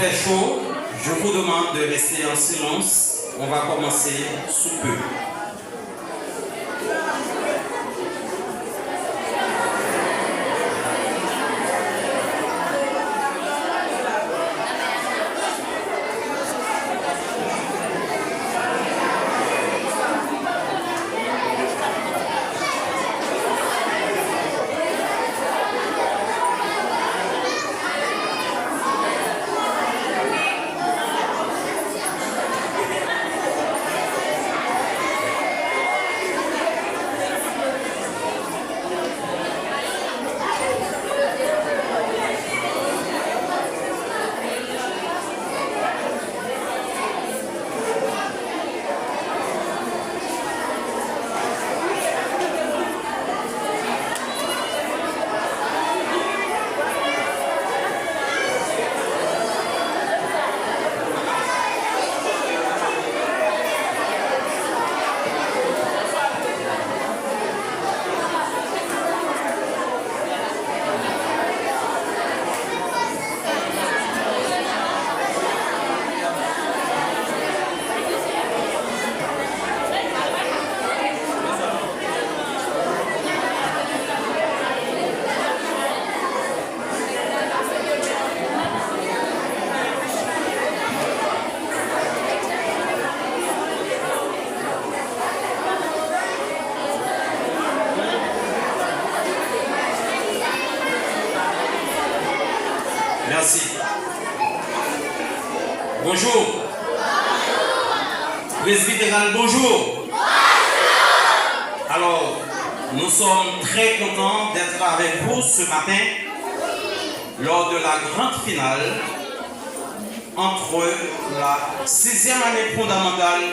très chaud. Je vous demande de rester en silence. On va commencer sous peu. Merci. Bonjour. Presbytéral, bonjour. Alors, nous sommes très contents d'être avec vous ce matin lors de la grande finale entre la 6e année fondamentale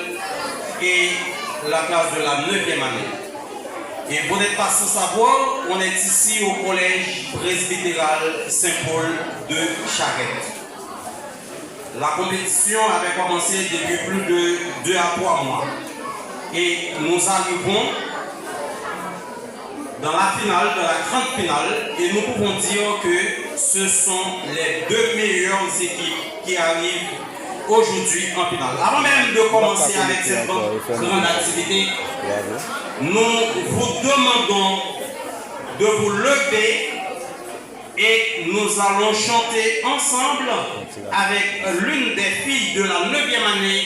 et la classe de la 9e année. Et vous n'êtes pas sans savoir, on est ici au collège presbytéral Saint-Paul de Charette. La compétition avait commencé depuis plus de 2 à 3 mois. Et nous arrivons dans la finale, dans la grande finale, et nous pouvons dire que ce sont les 2 meilleures équipes qui arrivent aujourd'hui en finale. Avant même de commencer avec cette grande activité, nous vous demandons de vous lever et nous allons chanter ensemble avec l'une des filles de la 9e année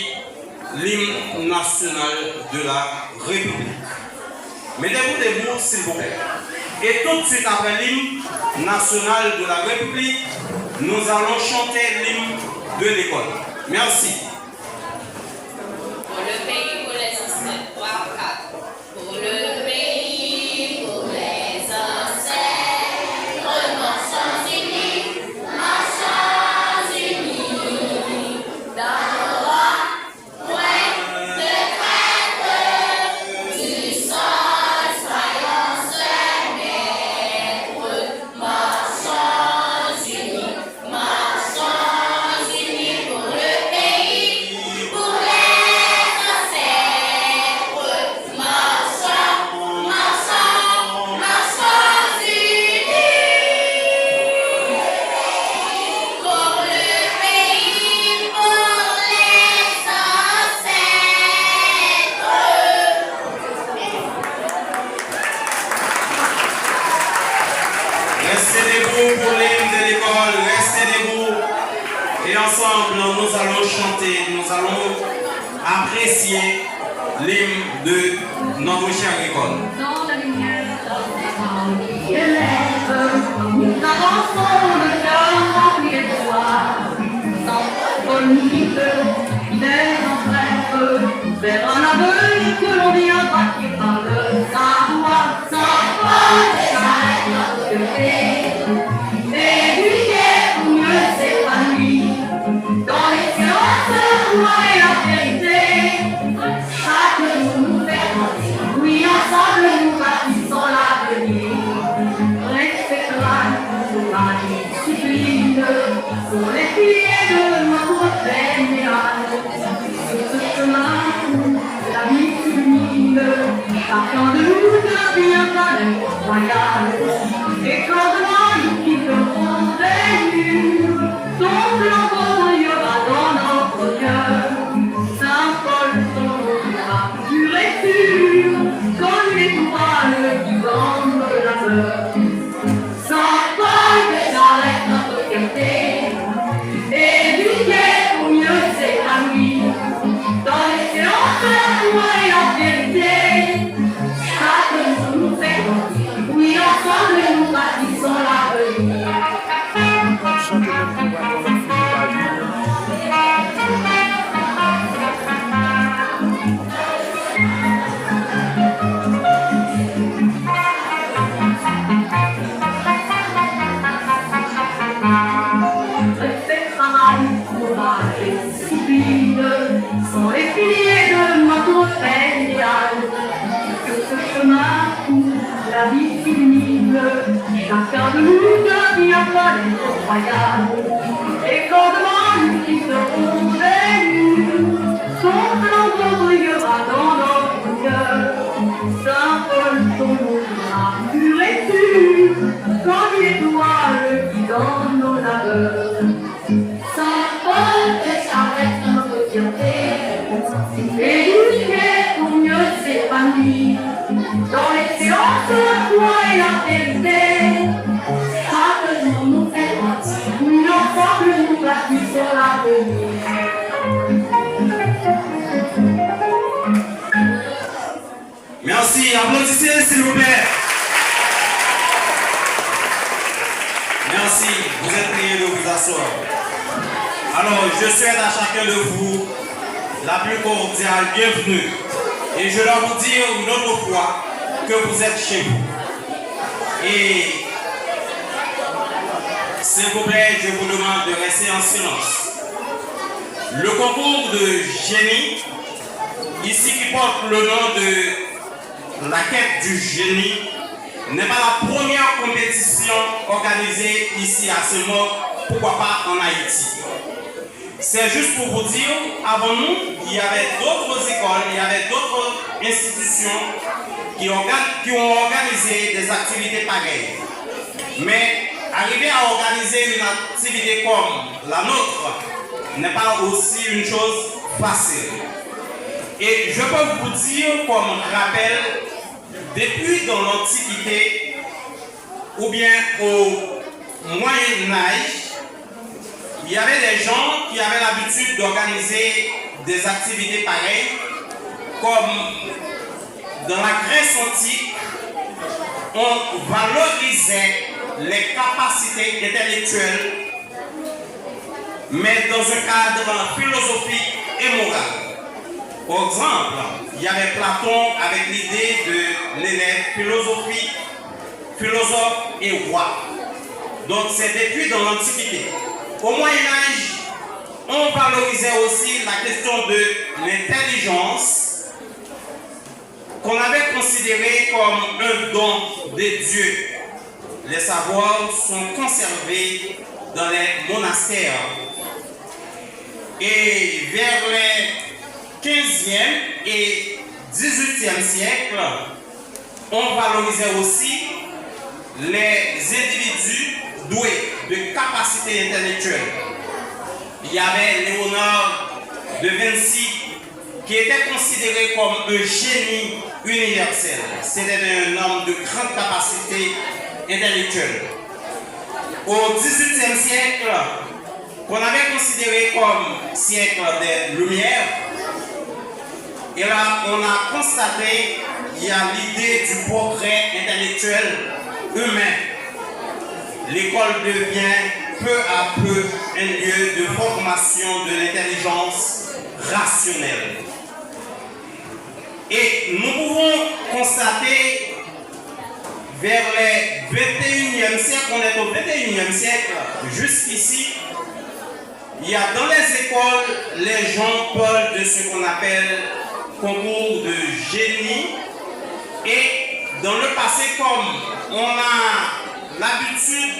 l'hymne national de la République. Mettez-vous debout s'il vous plaît. Et tout de suite après l'hymne national de la République, nous allons chanter l'hymne de l'école. Merci. Pour le pays, pour les ancêtres, 3, 4. Pour le pays, pour les ancêtres, marchons unis, dans nos rangs, point de crainte, du sol, soyons seuls maîtres, marchons unis pour le pays, pour les ancêtres, marchons unis. Pour le pays, pour les ancêtres. Restez debout pour l'hymne de l'école, restez debout. Et ensemble, nous allons chanter, nous allons apprécier l'hymne de notre chère école. Dans la lumière des élèves, nous avançons le cœur rempli d'espoir, sans folie, fidèles en rêve, vers un avenir que l'on vient bâtir par le savoir, sans folie, notre cœur, éduquer pour mieux s'épanouir, dans l'excellence, la foi et la vérité. Chaque jour nous fait grandir, oui, ensemble nous bâtissons l'avenir. Respecte la discipline pour les filles de notre général. Sur ce chemin, la vie culmine, partant de nous depuis un palais royal. Et quand demain nous quitterons les murs, ton flambeau la vie pénible. Chacun de nous devient un palais royal. Et quand demain nous quitterons Vénus, son flambeau brillera dans notre cœur. Saint-Paul, son nom sera pur et sûr, comme l'étoile qui donne nos labeurs. Saint-Paul de Charette, notre fierté. Éduquer pour mieux s'épanouir dans les séances de la foi et la vérité. Chaque jour nous fait grandir. Nous ensemble nous bâtissons l'avenir. Merci, applaudissez s'il vous plaît. Merci, vous êtes priés de vous asseoir. Alors, je souhaite à chacun de vous la plus cordiale bienvenue. Et je dois vous dire une autre fois que vous êtes chez vous. Et s'il vous plaît, je vous demande de rester en silence. Le concours de génie, ici qui porte le nom de la quête du génie, n'est pas la première compétition organisée ici à Saint-Maur, pourquoi pas en Haïti. C'est juste pour vous dire, avant nous, il y avait d'autres écoles, il y avait d'autres institutions qui ont organisé des activités pareilles. Mais arriver à organiser une activité comme la nôtre n'est pas aussi une chose facile. Et je peux vous dire comme rappel, depuis dans l'Antiquité ou bien au Moyen-Âge, il y avait des gens qui avaient l'habitude d'organiser des activités pareilles, comme dans la Grèce antique, on valorisait les capacités intellectuelles, mais dans un cadre philosophique et moral. Par exemple, il y avait Platon avec l'idée de l'élève philosophe et roi. Donc c'est depuis dans l'Antiquité. Au Moyen-Âge, on valorisait aussi la question de l'intelligence qu'on avait considéré comme un don des dieux. Les savoirs sont conservés dans les monastères. Et vers les 15e et 18e siècle, on valorisait aussi les individus doués de capacités intellectuelles. Il y avait Léonard de Vinci qui était considéré comme un génie universel. C'était un homme de grande capacité intellectuelle. Au XVIIIe siècle, qu'on avait considéré comme siècle des Lumières, et là, on a constaté qu'il y a l'idée du progrès intellectuel humain. L'école devient peu à peu un lieu de formation de l'intelligence rationnelle. Et nous pouvons constater vers les 21e siècle, on est au 21e siècle, jusqu'ici, il y a dans les écoles, les gens parlent de ce qu'on appelle concours de génie. Et dans le passé, comme on a l'habitude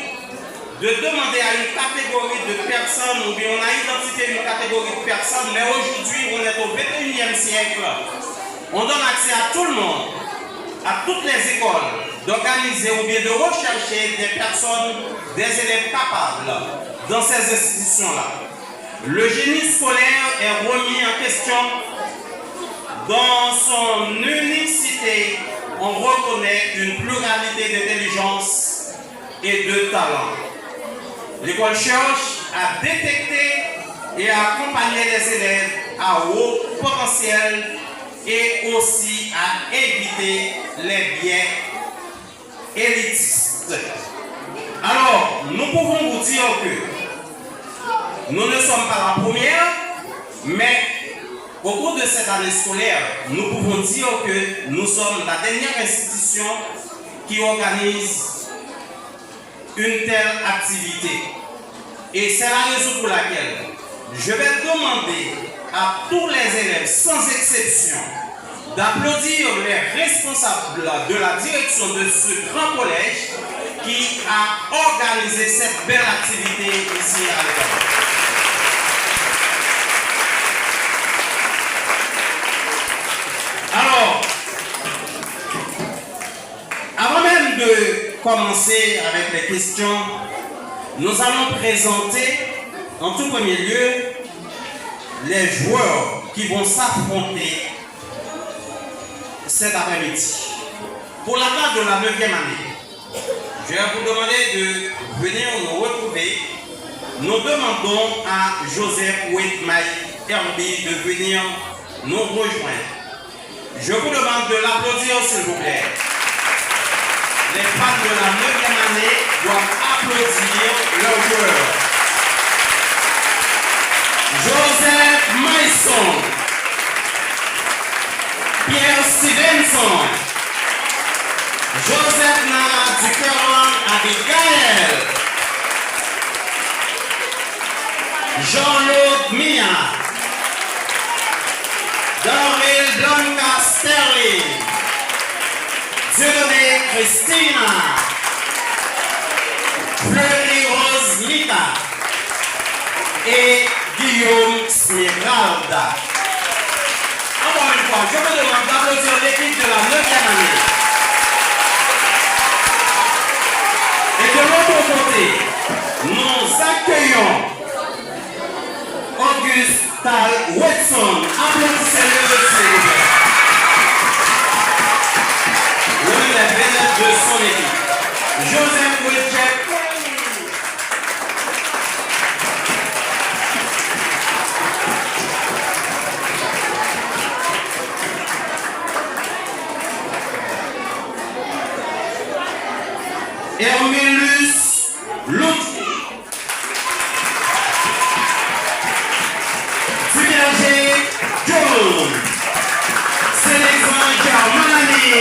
de demander à une catégorie de personnes, ou bien on a identifié une catégorie de personnes, mais aujourd'hui, on est au 21e siècle. On donne accès à tout le monde, à toutes les écoles, d'organiser ou bien de rechercher des personnes, des élèves capables dans ces institutions-là. Le génie scolaire est remis en question. Dans son unicité, on reconnaît une pluralité d'intelligence et de talent. L'école cherche à détecter et à accompagner les élèves à haut potentiel et aussi à éviter les biais élitistes. Alors, nous pouvons vous dire que nous ne sommes pas la première, mais au cours de cette année scolaire, nous pouvons dire que nous sommes la dernière institution qui organise une telle activité. Et c'est la raison pour laquelle je vais demander à tous les élèves, sans exception, d'applaudir les responsables de la direction de ce grand collège qui a organisé cette belle activité ici à l'école. Alors, avant même de commencer avec les questions, nous allons présenter en tout premier lieu les joueurs qui vont s'affronter cet après-midi. Pour la classe de la 9e année, je vais vous demander de venir nous retrouver. Nous demandons à Joseph Whitmay Herbie de venir nous rejoindre. Je vous demande de l'applaudir s'il vous plaît. Les fans de la 9e année doivent applaudir leurs joueurs. Joseph Maison, Pierre Stevenson, Joseph Nana Ducaron Abigail, Jean-Claude Mia, Doril Blanca Sterling, Dieudonné Christina, Fleury Rose Mita et Guillaume Smiralda. Encore une fois, je me demande d'applaudir l'équipe de la 9e année. Et de l'autre côté, nous accueillons Auguste Tal Watson. Applaudissez-le, s'il vous plaît. L'un des vénères de son équipe. Joseph Wilczek. Hermélus Lutfi. Suberger John. Sélection Germany.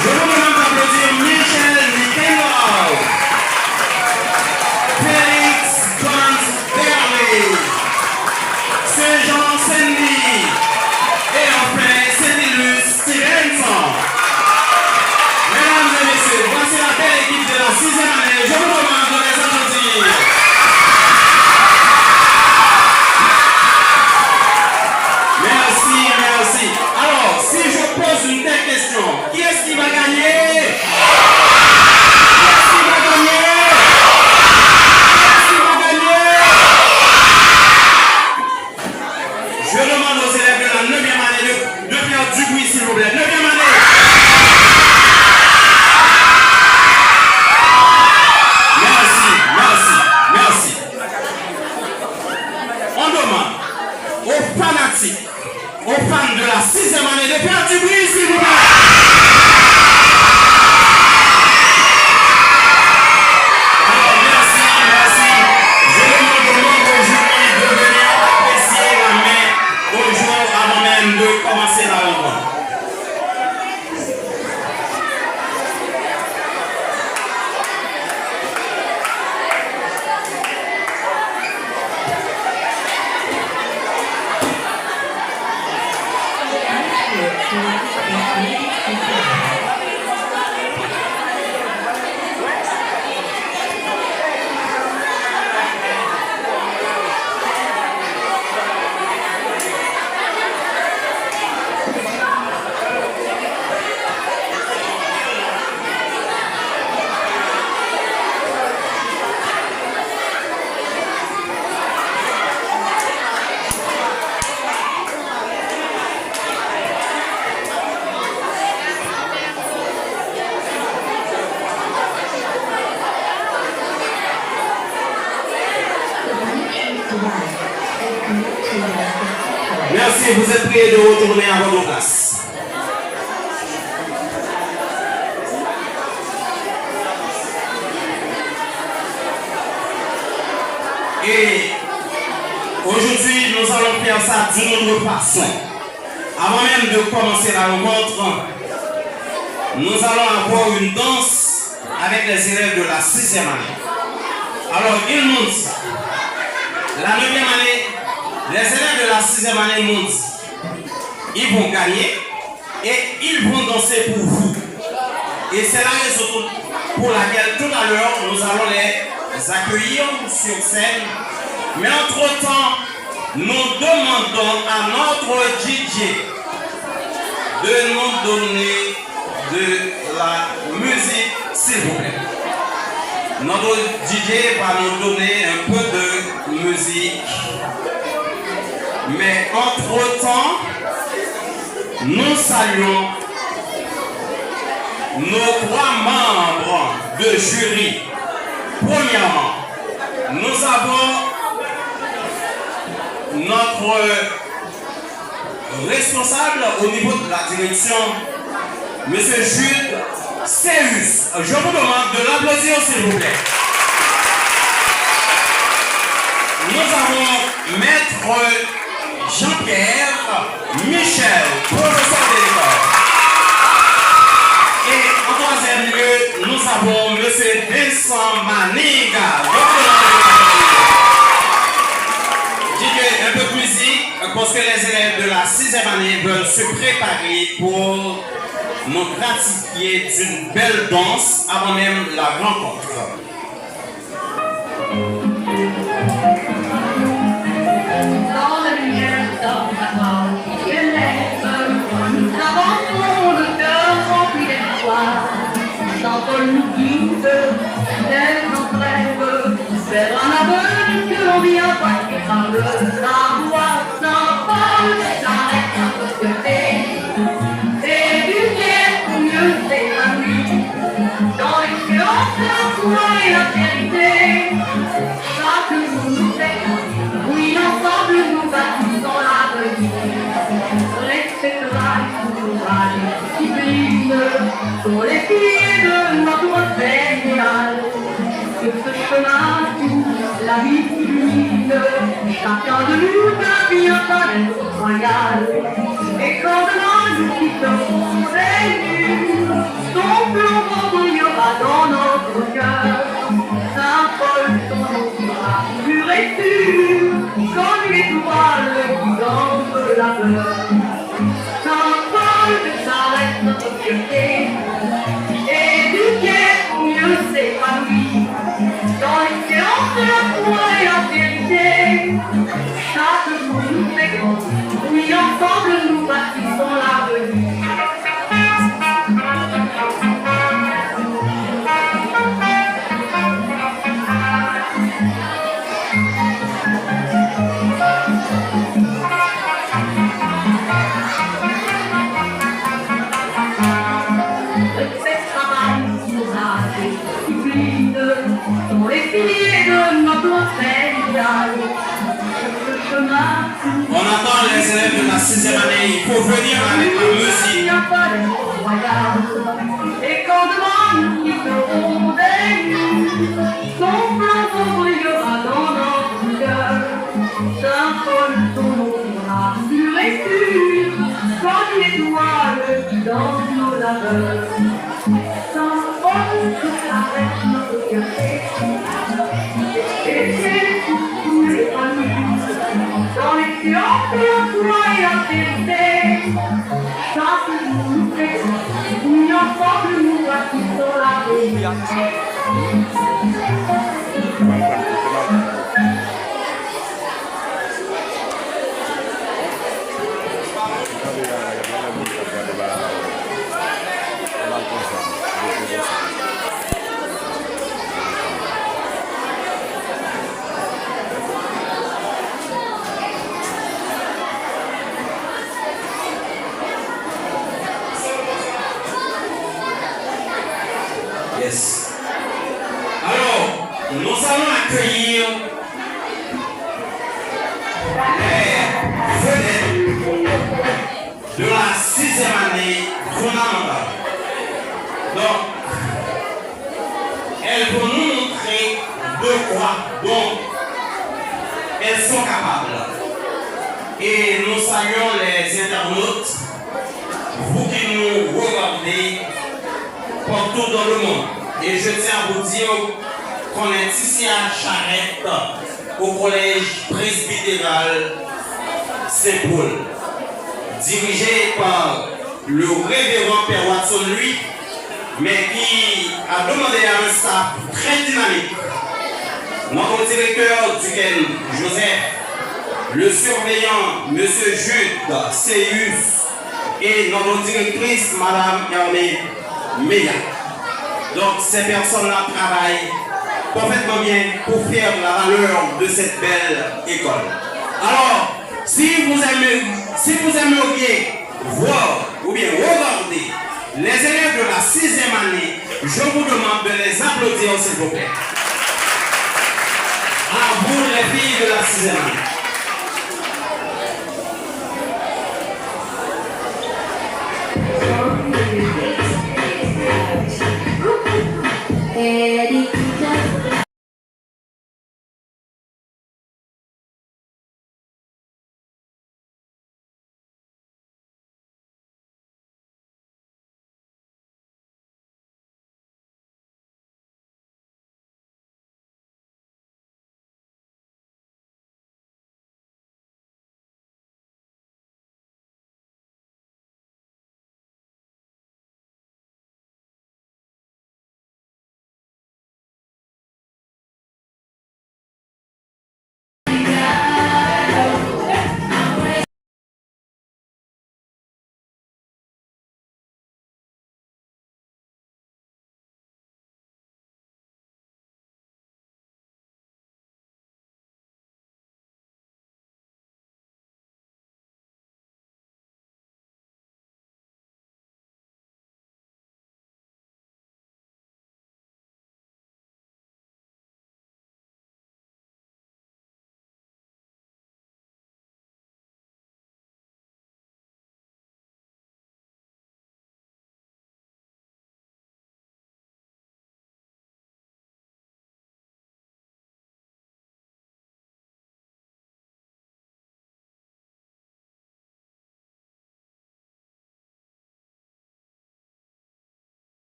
Je vous demande d'applaudir Michel Nikelov. Félix Jones Berley. Saint-Jean Sandy. Et enfin Cédilus Stevenson. Mesdames et messieurs, voici la belle équipe de la 6e année. Je vous demande de les applaudir. Merci, merci. Alors, si je pose une telle question, qui est-ce qui va gagner? Qui est-ce qui va gagner? Qui est-ce qui va gagner? Je demande aux élèves de la 9e année de faire du bruit, s'il vous plaît. 9e année. Merci. On demande aux fanatiques, aux fans de la 6e année de faire du bruit, s'il vous plaît. Alors, merci. Je demande aux membres jury de venir apprécier la main aux joueurs avant même de commencer la rencontre. Merci, vous êtes priés de retourner à votre place. Et aujourd'hui, nous allons faire ça d'une autre façon. Avant même de commencer la rencontre, nous allons avoir une danse avec les élèves de la 6e année. Alors, ils montent. La 9e année, les élèves de la 6e année montent. ils vont gagner et ils vont danser pour vous. Et c'est la raison pour laquelle tout à l'heure nous allons les accueillir sur scène. Mais entre-temps, nous demandons à notre DJ de nous donner de la musique, s'il vous plaît. Notre DJ va nous donner un peu de musique. Mais entre-temps, nous saluons nos 3 membres de jury. Premièrement, nous avons notre responsable au niveau de la direction, M. Jude Céus. Je vous demande de l'applaudir, s'il vous plaît. Nous avons Maître Jean-Pierre Michel, professeur de l'école. Et en 3e lieu, nous avons M. Vincent Maniga. Un peu de musique, parce que les élèves de la 6e année veulent se préparer pour nous gratifier d'une belle danse avant même la rencontre. Dans la lumière, dans la mort, qui élève, nous avançons le cœur rempli d'espoir. S'envole nous guide, lève nos rêves, vers un avenir que l'on vient passer par le savoir. S'envole, s'arrête un peu de côté, éduquer pour mieux s'épanouir. Dans l'excellence, la foi et la vérité, chaque jour nous fait grandir. Oui, ensemble nous bâtissons l'avenir. Respect, courage, discipline sont les piliers de notre fédéral. Sur ce chemin, la vie illumine. Chacun de nous gravit un talent royal. Et quand demain nous quitterons les murs, son plomb brillera dans notre cœur. Saint-Paul, son nom sera pur et sûr, comme l'étoile qui danse la peur. Saint-Paul, ça reste notre fierté, éduquer pour mieux s'épanouir. Dans l'excellence de la foi et la vérité, chaque jour nous fait grandir. Oui, ensemble nous bâtissons l'avenir. On attend les élèves de la 6e année, il faut venir avec la musique. Et quand demain nous quitterons des murs, son flambeau brillera dans notre cœur. Saint-Paul, son nom sera pur et pur, comme l'étoile qui danse nos labeurs. Saint-Paul, ça reste notre fierté, et c'est pour nous épanouir. Dans l'excellence de la foi et la vérité, chaque jour nous fait grandir. Oui, ensemble nous bâtissons l'avenir. Yes. Alors, nous allons accueillir les vedettes de la 6e année fondamentale. Donc, elles vont nous montrer de quoi donc elles sont capables. Et nous saluons les internautes, vous qui nous regardez partout dans le monde. Et je tiens à vous dire qu'on est ici à Charette, au collège presbytéral Saint-Paul. dirigé par le révérend Père Watson, lui, mais qui a demandé à un staff très dynamique. Notre directeur duquel Joseph, le surveillant M. Jude Seyus et notre directrice Mme Hermé Meya. Donc ces personnes-là travaillent parfaitement bien pour faire la valeur de cette belle école. Alors, si vous aimeriez voir ou bien regarder les élèves de la 6e année, je vous demande de les applaudir s'il vous plaît. À vous les filles de la 6e année.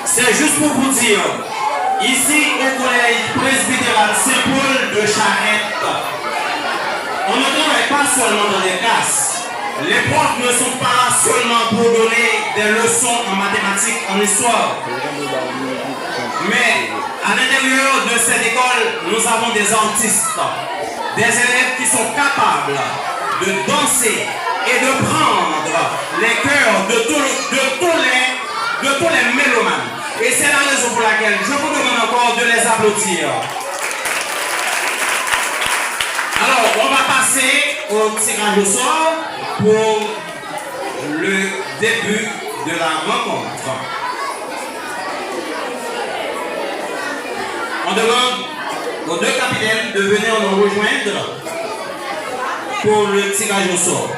C'est juste pour vous dire, ici au collège presbytéral Saint-Paul de Charette, on ne travaille pas seulement dans les classes. Les profs ne sont pas là seulement pour donner des leçons en mathématiques, en histoire. Mais à l'intérieur de cette école, nous avons des artistes, des élèves qui sont capables de danser et de prendre les cœurs de tous les mélomanes. Et c'est la raison pour laquelle je vous demande encore de les applaudir. Alors, on va passer au tirage au sort pour le début de la rencontre. On demande aux deux capitaines de venir nous rejoindre pour le tirage au sort.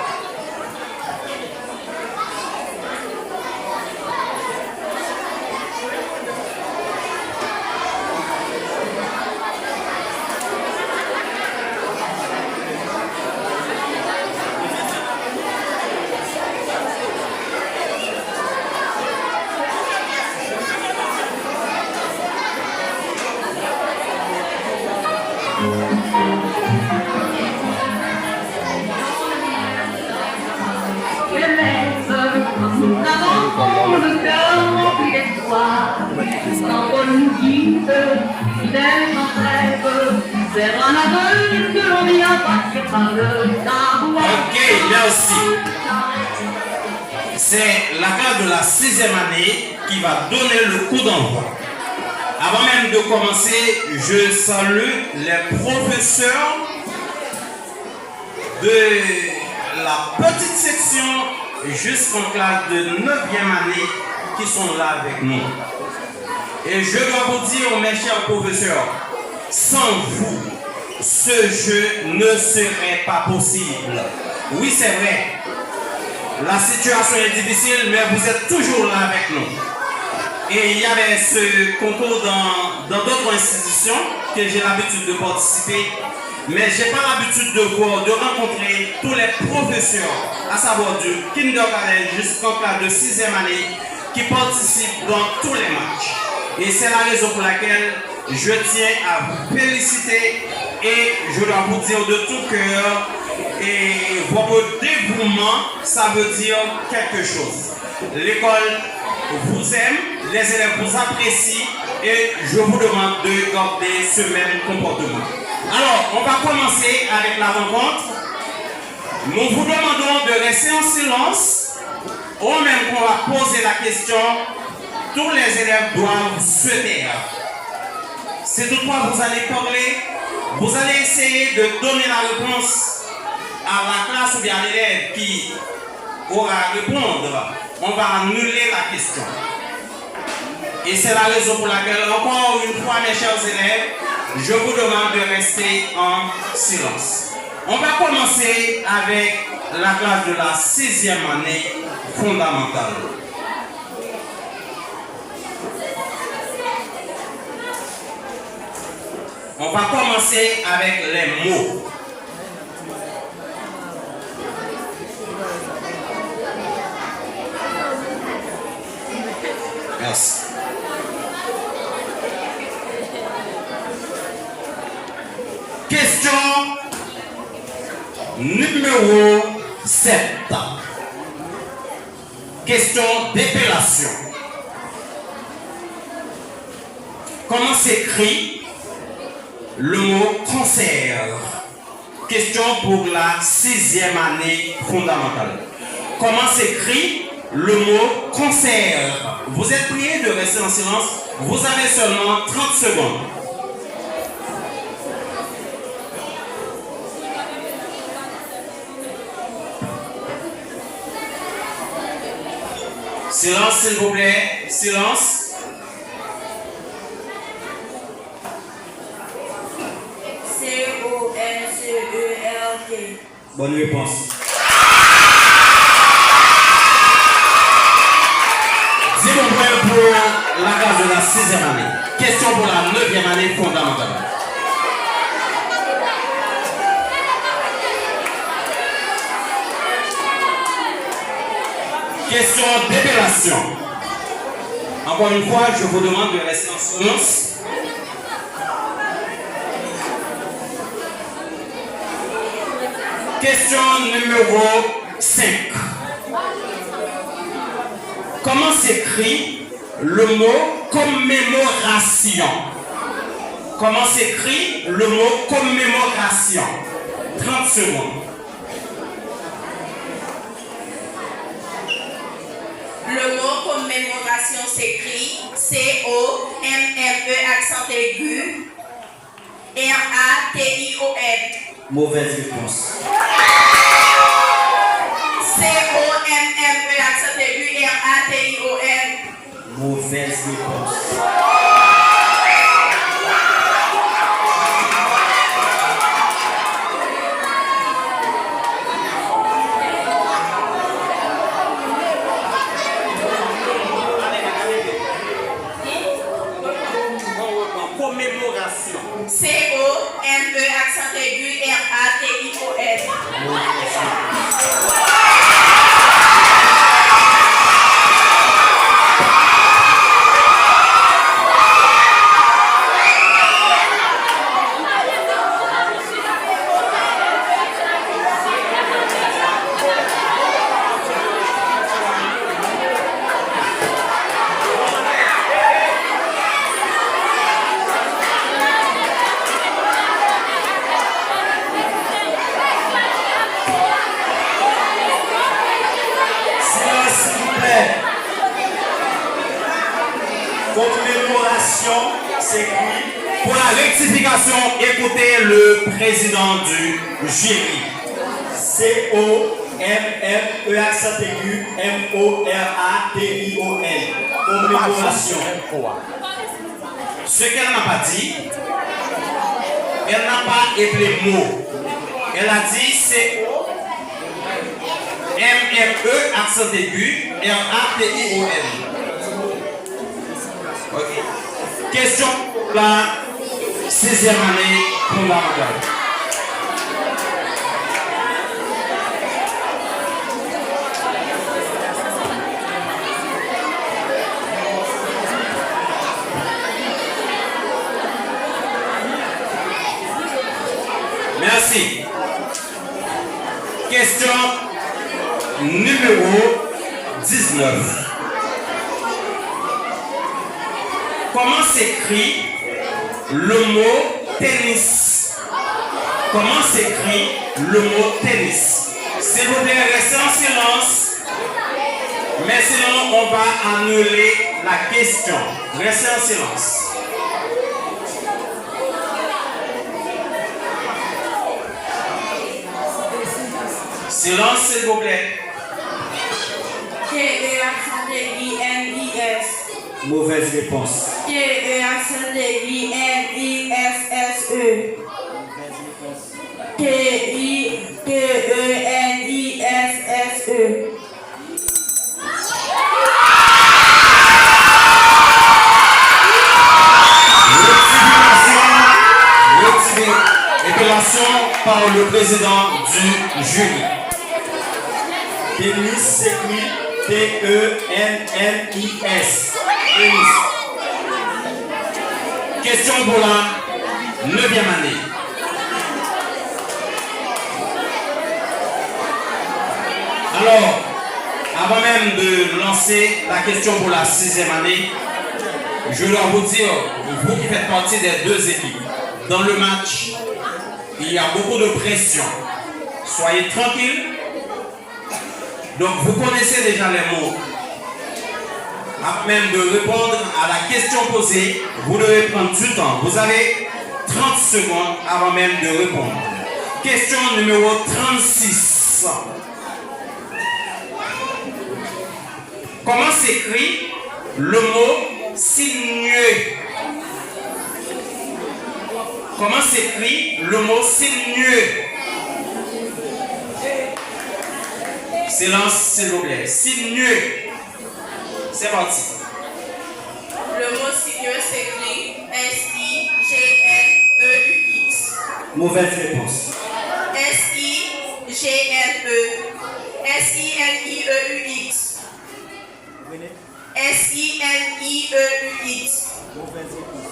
Ok, merci. C'est la classe de la 6e année qui va donner le coup d'envoi. Avant même de commencer, je salue les professeurs de la petite section jusqu'en classe de 9e année qui sont là avec nous. Et je dois vous dire, mes chers professeurs, sans vous, ce jeu ne serait pas possible. Oui, c'est vrai. La situation est difficile, mais vous êtes toujours là avec nous. Et il y avait ce concours dans d'autres institutions que j'ai l'habitude de participer. Mais je n'ai pas l'habitude de rencontrer tous les professeurs, à savoir du kindergarten jusqu'en classe de 6e année, qui participent dans tous les matchs. Et c'est la raison pour laquelle je tiens à vous féliciter et je dois vous dire de tout cœur, et votre dévouement, ça veut dire quelque chose. L'école vous aime, les élèves vous apprécient et je vous demande de garder ce même comportement. Alors, on va commencer avec la rencontre. Nous vous demandons de rester en silence, ou même qu'on va poser la question, tous les élèves doivent se taire. Si toutefois vous allez parler, vous allez essayer de donner la réponse à la classe ou bien à l'élève qui aura à répondre. On va annuler la question. Et c'est la raison pour laquelle, encore une fois, mes chers élèves, je vous demande de rester en silence. On va commencer avec la classe de la 6e année fondamentale. On va commencer avec les mots. Merci. Question numéro 7. Question d'épellation. Comment s'écrit le mot concert? Question pour la 6e année fondamentale. Comment s'écrit le mot concert? Vous êtes priés de rester en silence. Vous avez seulement 30 secondes. Silence, s'il vous plaît. Silence. C-O-N-C-E-R-T. Bonne réponse. C'est mon point pour la classe de la 6e année. Question pour la 9e année fondamentale. Question d'épellation. Encore une fois, je vous demande de rester en silence. Question numéro 5. Comment s'écrit le mot commémoration? Comment s'écrit le mot commémoration? 30 secondes. Le mot commémoration s'écrit C-O-M-M-E accent aigu R-A-T-I-O-N. Mauvaise réponse. C-O-M-M-E accent aigu R-A-T-I-O-N. Mauvaise réponse. Commémoration. C-O-M-E accent aigu R-A-T-I-O-N. Commémoration, c'est qui? Pour la rectification, écoutez le président du jury. C-O-M-M-E accent aigu M-O-R-A-T-I-O-N. Commémoration. Ce qu'elle n'a pas dit, elle n'a pas appelé mot. Elle a dit C-O. M-R-E, accent aigu, R-A-T-I-O-N. Ok. Question pour la 6e année fondamentale. Merci. Question numéro 19. Comment s'écrit le mot tennis? Comment s'écrit le mot tennis? S'il vous plaît, restez en silence. Mais sinon, on va annuler la question. Restez en silence. Silence, s'il vous plaît. T-E-N-I-S. Mauvaise réponse. T-E-N-I-S-S-E. T-E-N-I-S-S-E. Épellation par le président du jury. Tennis s'écrit T-E-N-N-I-S. Tennis. Question pour la 9e année. Alors, avant même de lancer la question pour la 6e année, je dois vous dire, vous qui faites partie des deux équipes, dans le match, il y a beaucoup de pression. Soyez tranquilles. Donc, vous connaissez déjà les mots. Avant même de répondre à la question posée, vous devez prendre du temps. Vous avez 30 secondes avant même de répondre. Question numéro 36. Comment s'écrit le mot sinueux? Comment s'écrit le mot sinueux? Silence, s'il vous plaît. Sinueux. C'est parti. Le mot sinueux s'écrit S-I-G-N-E-U-X. Mauvaise réponse. S-I-G-N-E. S-I-N-I-E-U-X. S-I-N-I-E-U-X. Mauvaise réponse.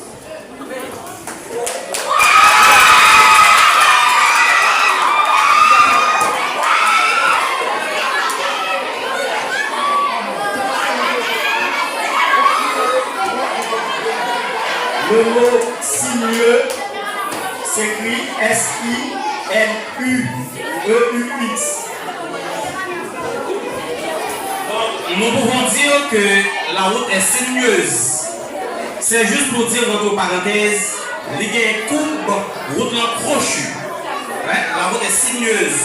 Le mot sinueux s'écrit S-I-N-U-E-U-X. Nous pouvons dire que la route est sinueuse. C'est juste pour dire entre parenthèses, il y a une courbe, route crochue. Ouais, la route est sinueuse.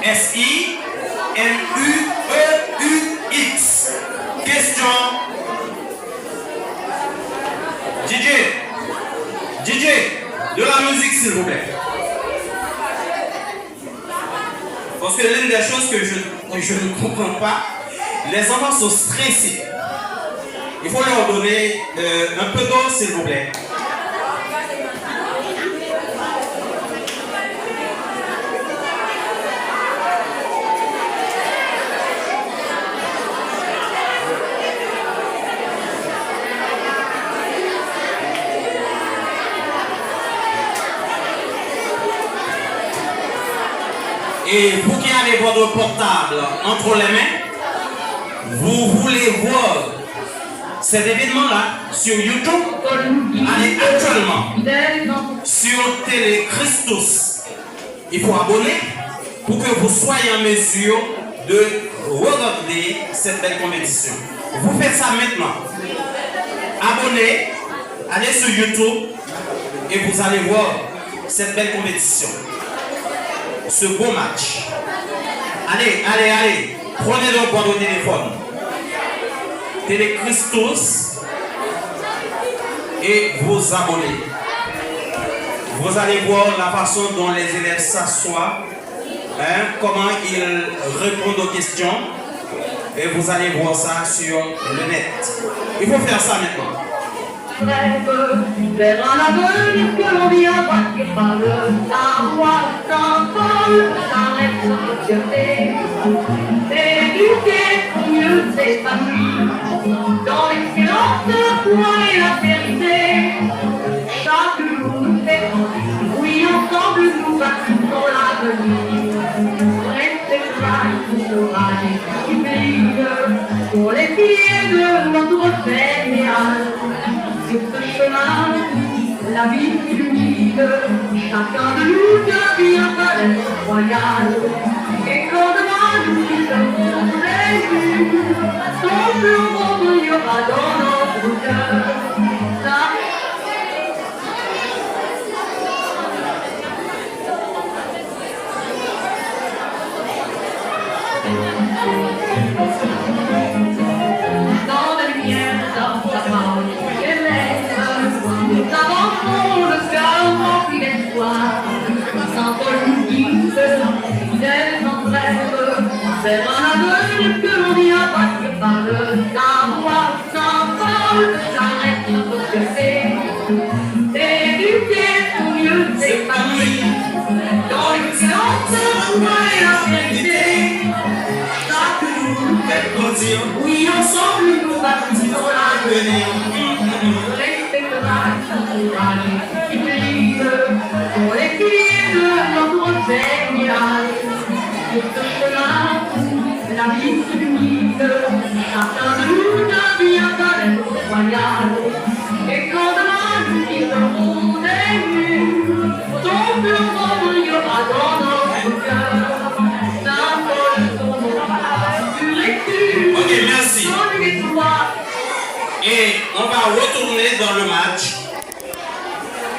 S-I-N-U-E-U-X. Question. DJ, de la musique s'il vous plaît. Parce que l'une des choses que je ne comprends pas, les enfants sont stressés. Il faut leur donner un peu d'eau s'il vous plaît. Et vous qui avez votre portable entre les mains, vous voulez voir cet événement-là sur YouTube. Allez actuellement sur Télé Christus. Il faut abonner pour que vous soyez en mesure de regarder cette belle compétition. Vous faites ça maintenant. Abonnez, allez sur YouTube et vous allez voir cette belle compétition. Ce beau match. Allez. Prenez donc votre téléphone. Télé Christus et vous abonnez. Vous allez voir la façon dont les élèves s'assoient comment ils répondent aux questions. Et vous allez voir ça sur le net. Il faut faire ça maintenant. Vers un avenir que l'on vient braquer par le savoir, s'envole, s'arrête notre fierté. Éduquer pour mieux s'épanouir dans l'excellence, la foi et la vérité. Chaque jour nous fait grandir, oui, ensemble nous bâtissons l'avenir. Restez là, sera qui brille pour les pieds de notre général. Sur ce chemin, la vie s'illumine, chacun de nous devient un palais royal. Et quand demain nous quitterons les murs, son plus grand brillera dans notre cœur. Dans la lumière, dans sa parole, nous avançons le cœur rempli d'espoir, s'envole une guide, fidèles en rêve, vers un avenir que l'on vient bâtir par le savoir, s'envole, s'arrête notre fierté, éduquer pour mieux s'épanouir, dans l'excellence, la foi et la vérité. Chaque jour nous fait grandir, oui, ensemble nous bâtissons l'avenir. Qui brille pour les pieds de notre général. Sur ce chemin, la vie s'illumine, chacun de nous devient un palais royal. Et quand demain nous quitterons les murs, ton plus grand brillera dans notre cœur. Symbole son nom, pur et pur. Ok, merci. Et on va retourner dans le match.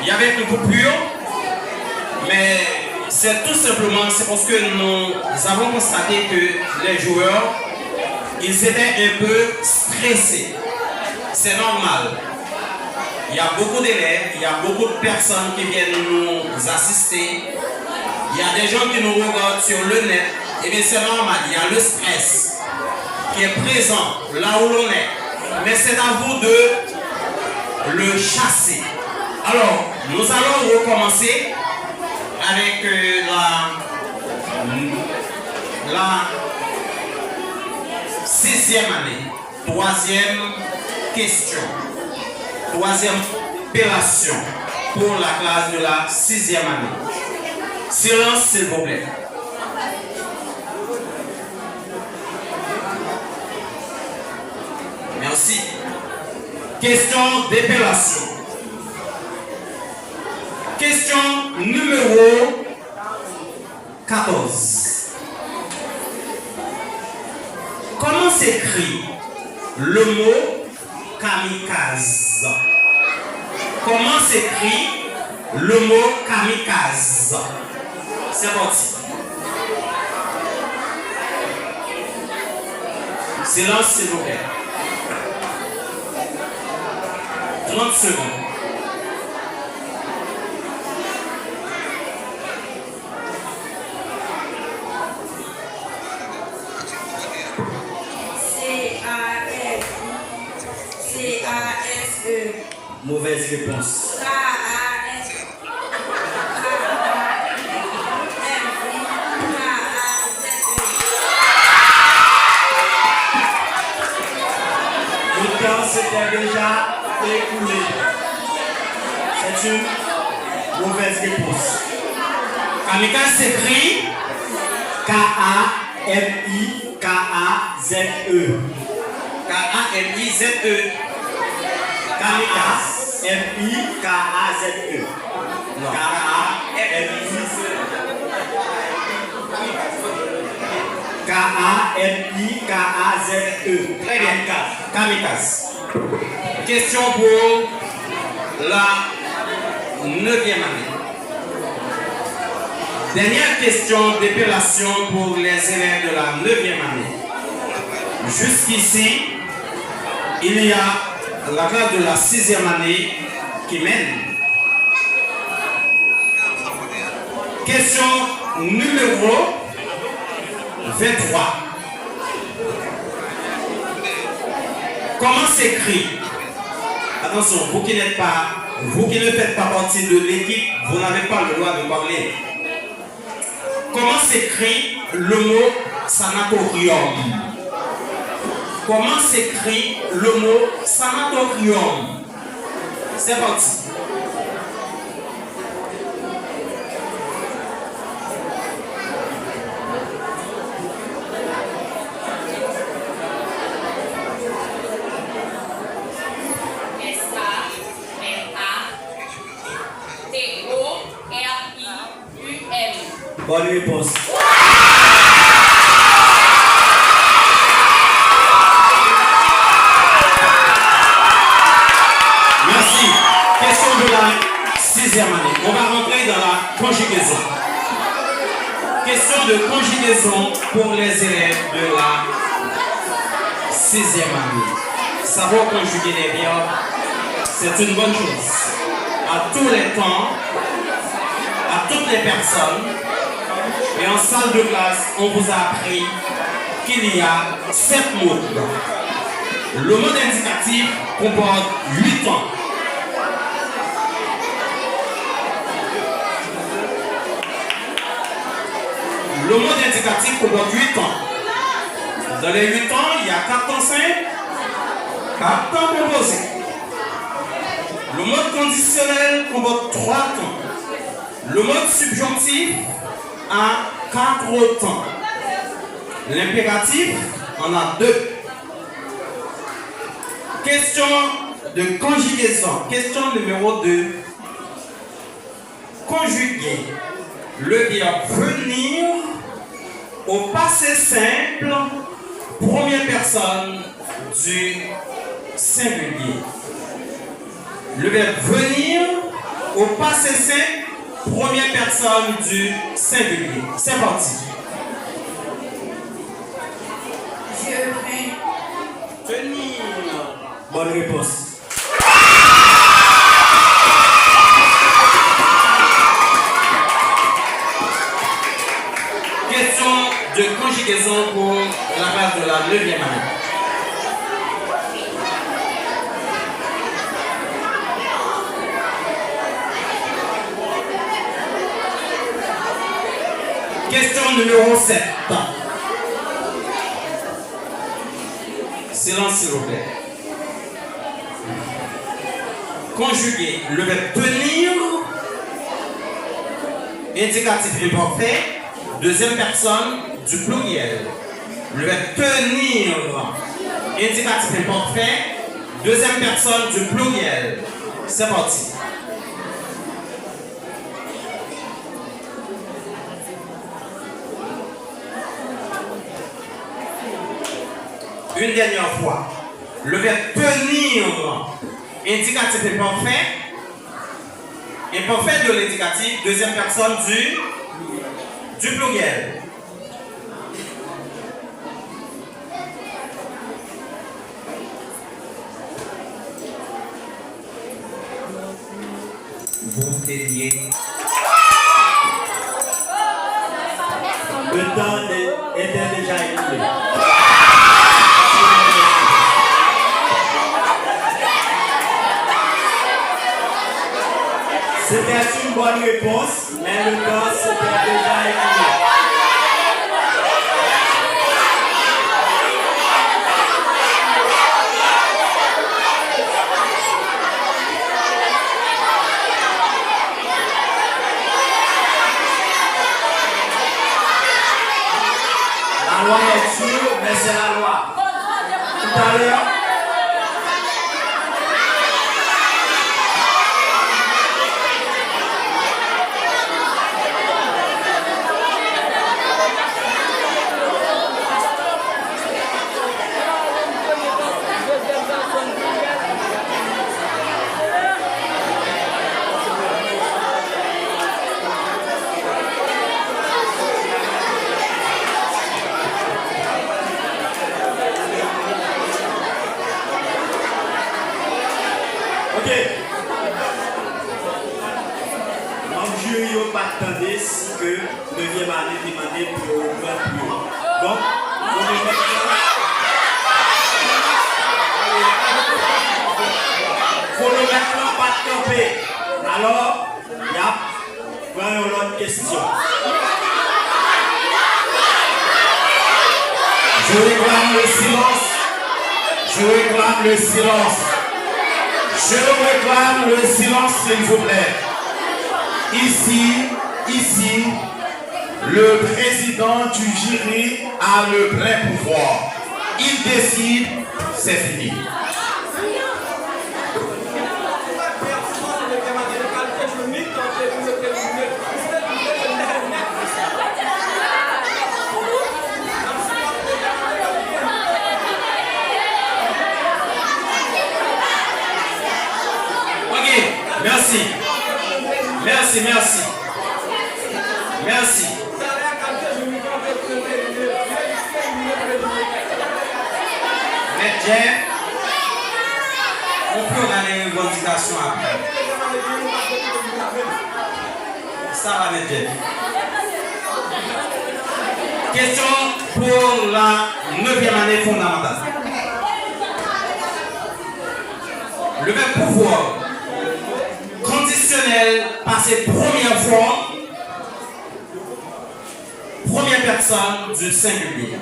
Il y avait une coupure, mais c'est tout simplement, c'est parce que nous avons constaté que les joueurs, ils étaient un peu stressés. C'est normal. Il y a beaucoup d'élèves, il y a beaucoup de personnes qui viennent nous assister. Il y a des gens qui nous regardent sur le net. Et bien c'est normal, il y a le stress qui est présent là où l'on est. Mais c'est à vous de le chasser. Alors, nous allons recommencer avec la 6e année. 3e question. 3e appellation pour la classe de la 6e année. Silence, s'il vous plaît. Merci. Question d'épellation. Question numéro 14. Comment s'écrit le mot kamikaze? Comment s'écrit le mot kamikaze? C'est parti. Silence, s'il vous plaît. 30 secondes. C-A-S-E. Mauvaise réponse. Le temps s'était déjà écoulé. C'est une mauvaise réponse. Kamikaze s'écrit K-A-M-I-K-A-Z-E. K-A-M-I-Z-E. Kamikaze. M-I-K-A-Z-E. K-A-M-I-K-A-Z-E. Très bien. Kamikaze. Question pour la 9e année. Dernière question d'épellation pour les élèves de la 9e année. Jusqu'ici, il y a la classe de la 6e année qui mène. Question numéro 23. Comment s'écrit? Attention, vous qui ne faites pas partie de l'équipe, vous n'avez pas le droit de parler. Comment s'écrit le mot sanatorium? Comment s'écrit le mot sanatorium? C'est parti. Bonne réponse. Merci. Question de la 6e année. On va rentrer dans la conjugaison. Question de conjugaison pour les élèves de la 6e année. Savoir conjuguer les verbes, c'est une bonne chose. À tous les temps, à toutes les personnes, et en salle de classe, on vous a appris qu'il y a 7 mots. Le mot indicatif comporte 8 ans. Le mot indicatif comporte 8 ans. Dans les 8 ans, il y a 4 temps simples, 4 temps composés. Le mode conditionnel comporte 3 temps. Le mode subjonctif a 4 temps. L'impératif en a 2. Question de conjugaison. Question numéro 2. Conjuguer le verbe venir au passé simple, première personne du singulier. Le verbe venir au passé simple, première personne du singulier. C'est parti. Je vais Venir. Bonne réponse. Question de conjugaison pour la base de la 9e année. Question numéro 7. Silence s'il vous plaît. Conjuguer le verbe tenir, indicatif imparfait, deuxième personne du pluriel. Le verbe tenir, indicatif imparfait, deuxième personne du pluriel. C'est parti. Une dernière fois. Le verbe tenir, indicatif imparfait, imparfait de l'indicatif, deuxième personne du pluriel. Vous teniez. Le temps était déjà écoulé. C'était une bonne réponse, mais le temps s'était déjà écoulé. La loi est dure, mais c'est la loi. Tout à l'heure, ok. Mon jury n'a pas attendu si que 9e année demandait pour le grand plus. Donc, faut le mettre pas de camper. Alors, il y a prenons l'autre question. Je réclame le silence. Je réclame le silence. Je réclame le silence, s'il vous plaît. Ici, le président du jury a le plein pouvoir. Il décide, c'est fini. Merci. Merci, merci. Merci. Mais Jeff, on peut regarder les revendications après. Ça va, mais Jeff. Question pour la 9e année fondamentale. Le même pouvoir conditionnel passé première fois, première personne du singulier.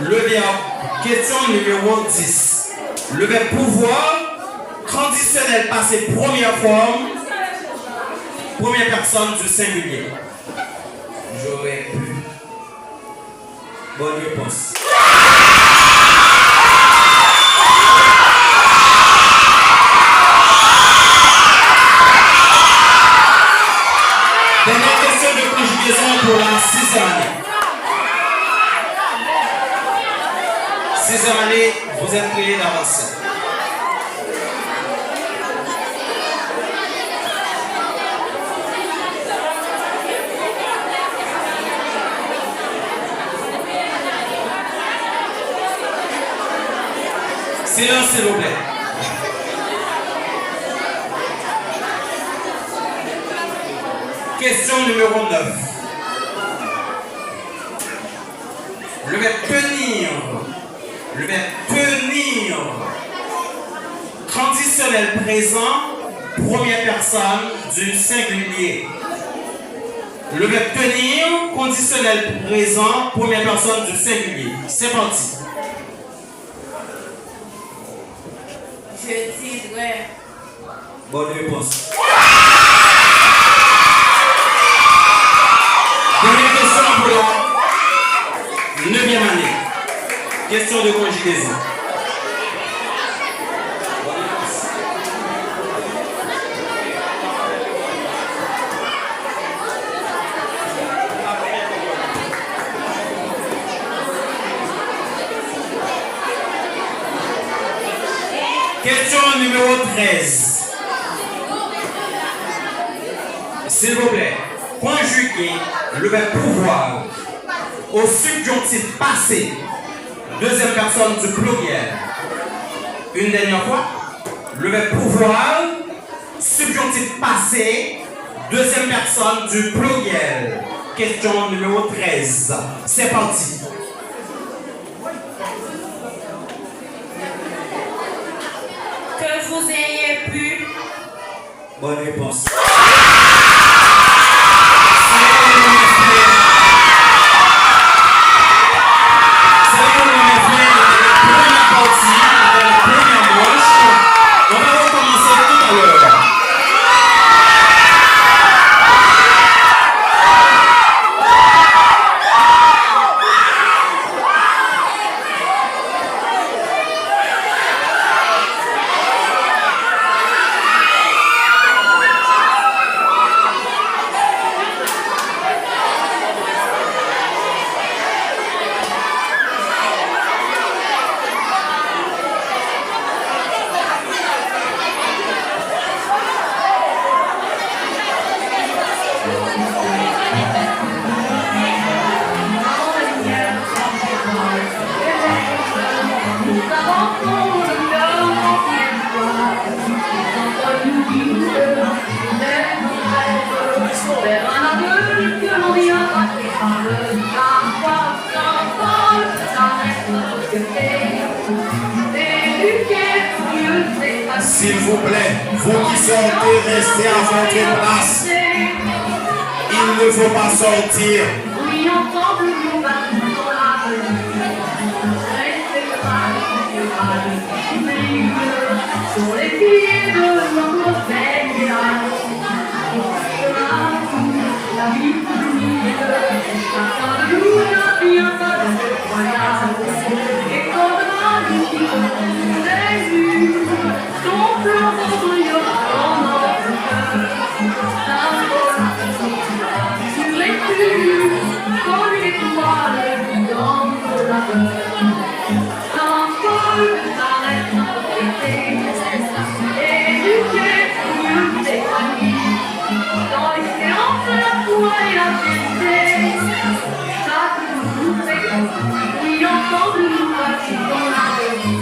Le verbe, question numéro 10. Le verbe pouvoir conditionnel passé première forme, première personne du singulier. J'aurais pu. Bonne réponse. Dernière question de conjugaison pour la 6e année. 6e année, vous êtes priés d'avancer. Silence, s'il vous plaît. Question numéro 9. Le verbe tenir. Le verbe tenir. Conditionnel présent, première personne du singulier. Le verbe tenir, conditionnel présent, première personne du singulier. C'est parti. Je dirais. Bonne réponse. Dernière question pour la 9e année. Question de conjugaison. Question numéro 13. S'il vous plaît, conjuguez le verbe pouvoir au subjonctif passé, deuxième personne du pluriel. Une dernière fois, le verbe pouvoir, subjonctif passé, deuxième personne du pluriel. Question numéro 13. C'est parti. Que vous ayez pu. Bonne réponse. S'il vous plaît, vous qui sortez, restez à votre place. Il ne faut pas sortir. Oui, ensemble, nous partons dans l'avenir. Restez sur les pieds de notre Seigneur. La vie chacun de nous a bien fait voyage. Et comme Jésus, son plan brillera dans notre cœur. Sur les cieux, comme une étoile dans la peur. Un feu s'arrête notre été. Éduqué pour mieux s'épanouir. Dans l'espérance de la foi et la vérité. Chaque jour nous fait oui, ensemble nous bâtissons la vie.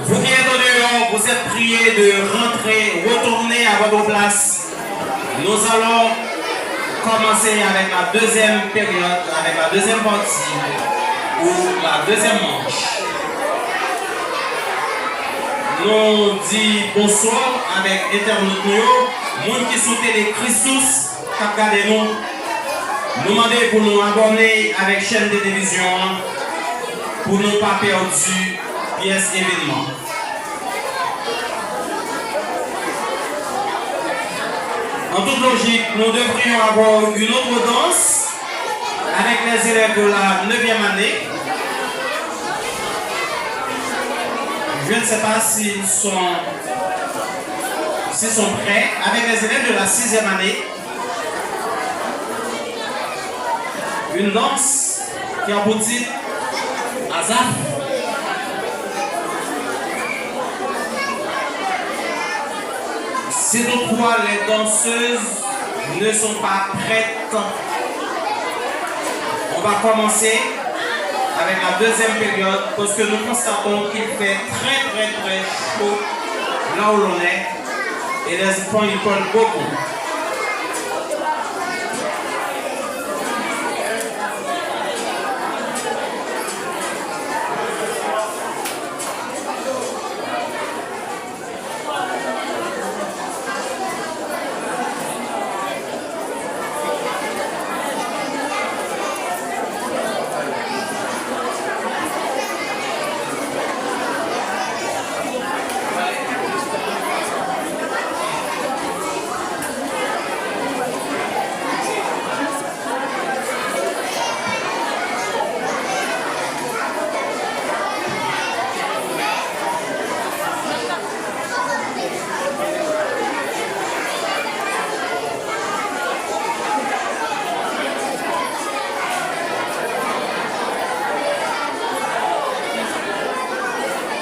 Vous qui êtes au dehors, vous êtes priés de rentrer, retourner à votre place. Nous allons commencer avec la deuxième période, avec la deuxième partie, ou la deuxième manche. Nous disons bonsoir avec internautes nous, monde qui sont télé Christus, qui regardent nous. Nous demandons pour nous abonner avec chaîne de télévision pour ne pas perdre pièce événement. En toute logique, nous devrions avoir une autre danse avec les élèves de la 9e année. Je ne sais pas s'ils sont prêts. Avec les élèves de la 6e année. Une danse qui a pour titre Azaf. Si toutefois les danseuses ne sont pas prêtes, on va commencer avec la deuxième période parce que nous constatons qu'il fait très chaud là où l'on est et les enfants ils parlent beaucoup.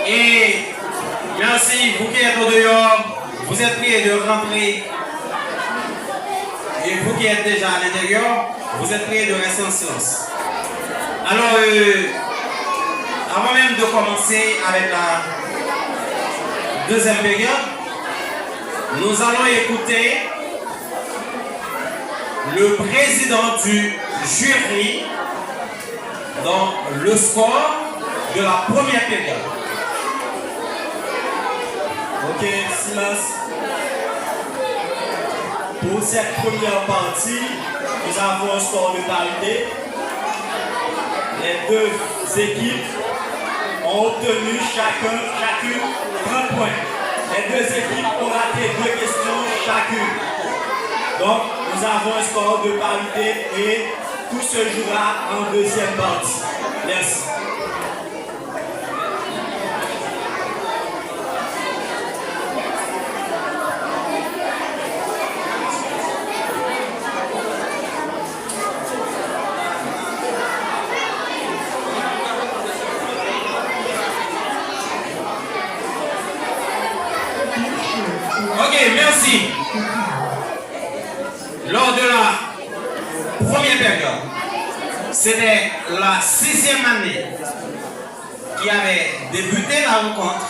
Et merci, vous qui êtes au dehors, vous êtes priés de rentrer. Et vous qui êtes déjà à l'intérieur, vous êtes priés de rester en silence. Alors, avant même de commencer avec la deuxième période, nous allons écouter le président du jury dans le score de la première période. Ok, silence. Pour cette première partie, nous avons un score de parité. Les deux équipes ont obtenu chacune 30 points. Les deux équipes ont raté 2 questions chacune. Donc, nous avons un score de parité et tout se jouera en deuxième partie. Merci. Ok, merci. Lors de la première période, c'était la 6e année qui avait débuté la rencontre.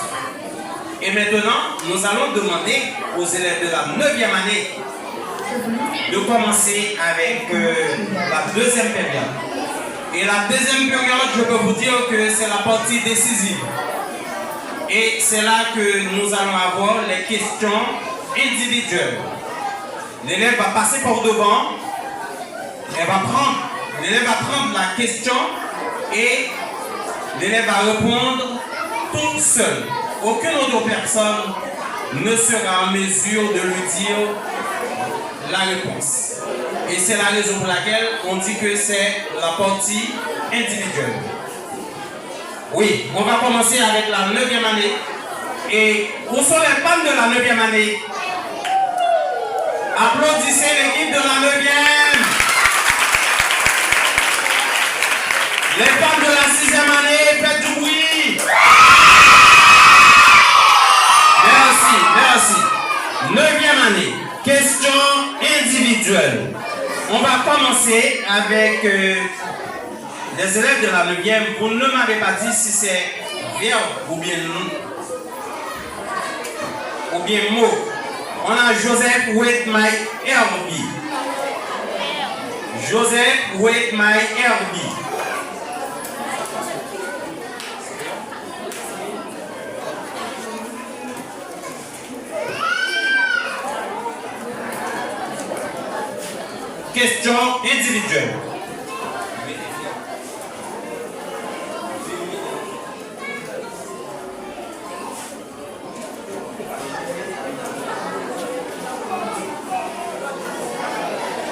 Et maintenant, nous allons demander aux élèves de la 9e année de commencer avec la deuxième période. Et la deuxième période, je peux vous dire que c'est la partie décisive. Et c'est là que nous allons avoir les questions individuelles. L'élève va passer par devant, l'élève va prendre la question et l'élève va répondre toute seule. Aucune autre personne ne sera en mesure de lui dire la réponse. Et c'est la raison pour laquelle on dit que c'est la partie individuelle. Oui, on va commencer avec la 9e année. Et où sont les femmes de la 9e année? Applaudissez l'équipe de la 9e. Les femmes de la 6e année, faites du bruit. Merci. 9e année, question individuelle. On va commencer avec les élèves de la 9e. Vous ne m'avez pas dit si c'est verbe ou bien mot. On a Joseph with my RB. Joseph with my RB. Question individuelle.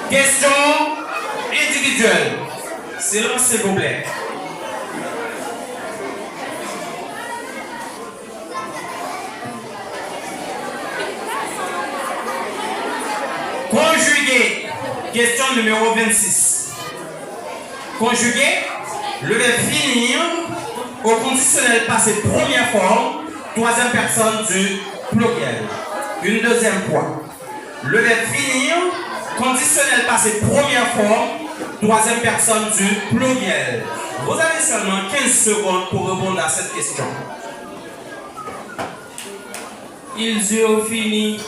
Question individuelle. Silence, s'il vous plaît. Conjuguer. Question numéro 26. Conjuguer le verbe finir au conditionnel passé première forme, troisième personne du pluriel. Une deuxième fois. Le verbe finir, conditionnel passé première forme, troisième personne du pluriel. Vous avez seulement 15 secondes pour répondre à cette question. Ils eurent fini.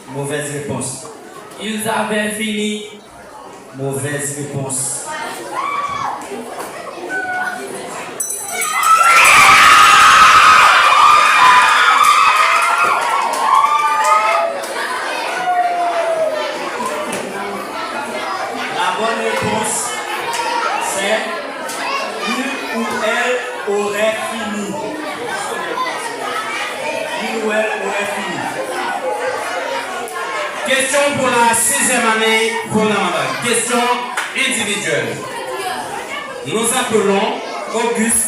Mauvaise réponse. Ils avaient fini. Mauvaise réponse. La bonne réponse, c'est il ou elle aurait fini. Il ou elle aurait fini. Question pour la 6e année fondamentale. Question individuelle. Nous appelons Auguste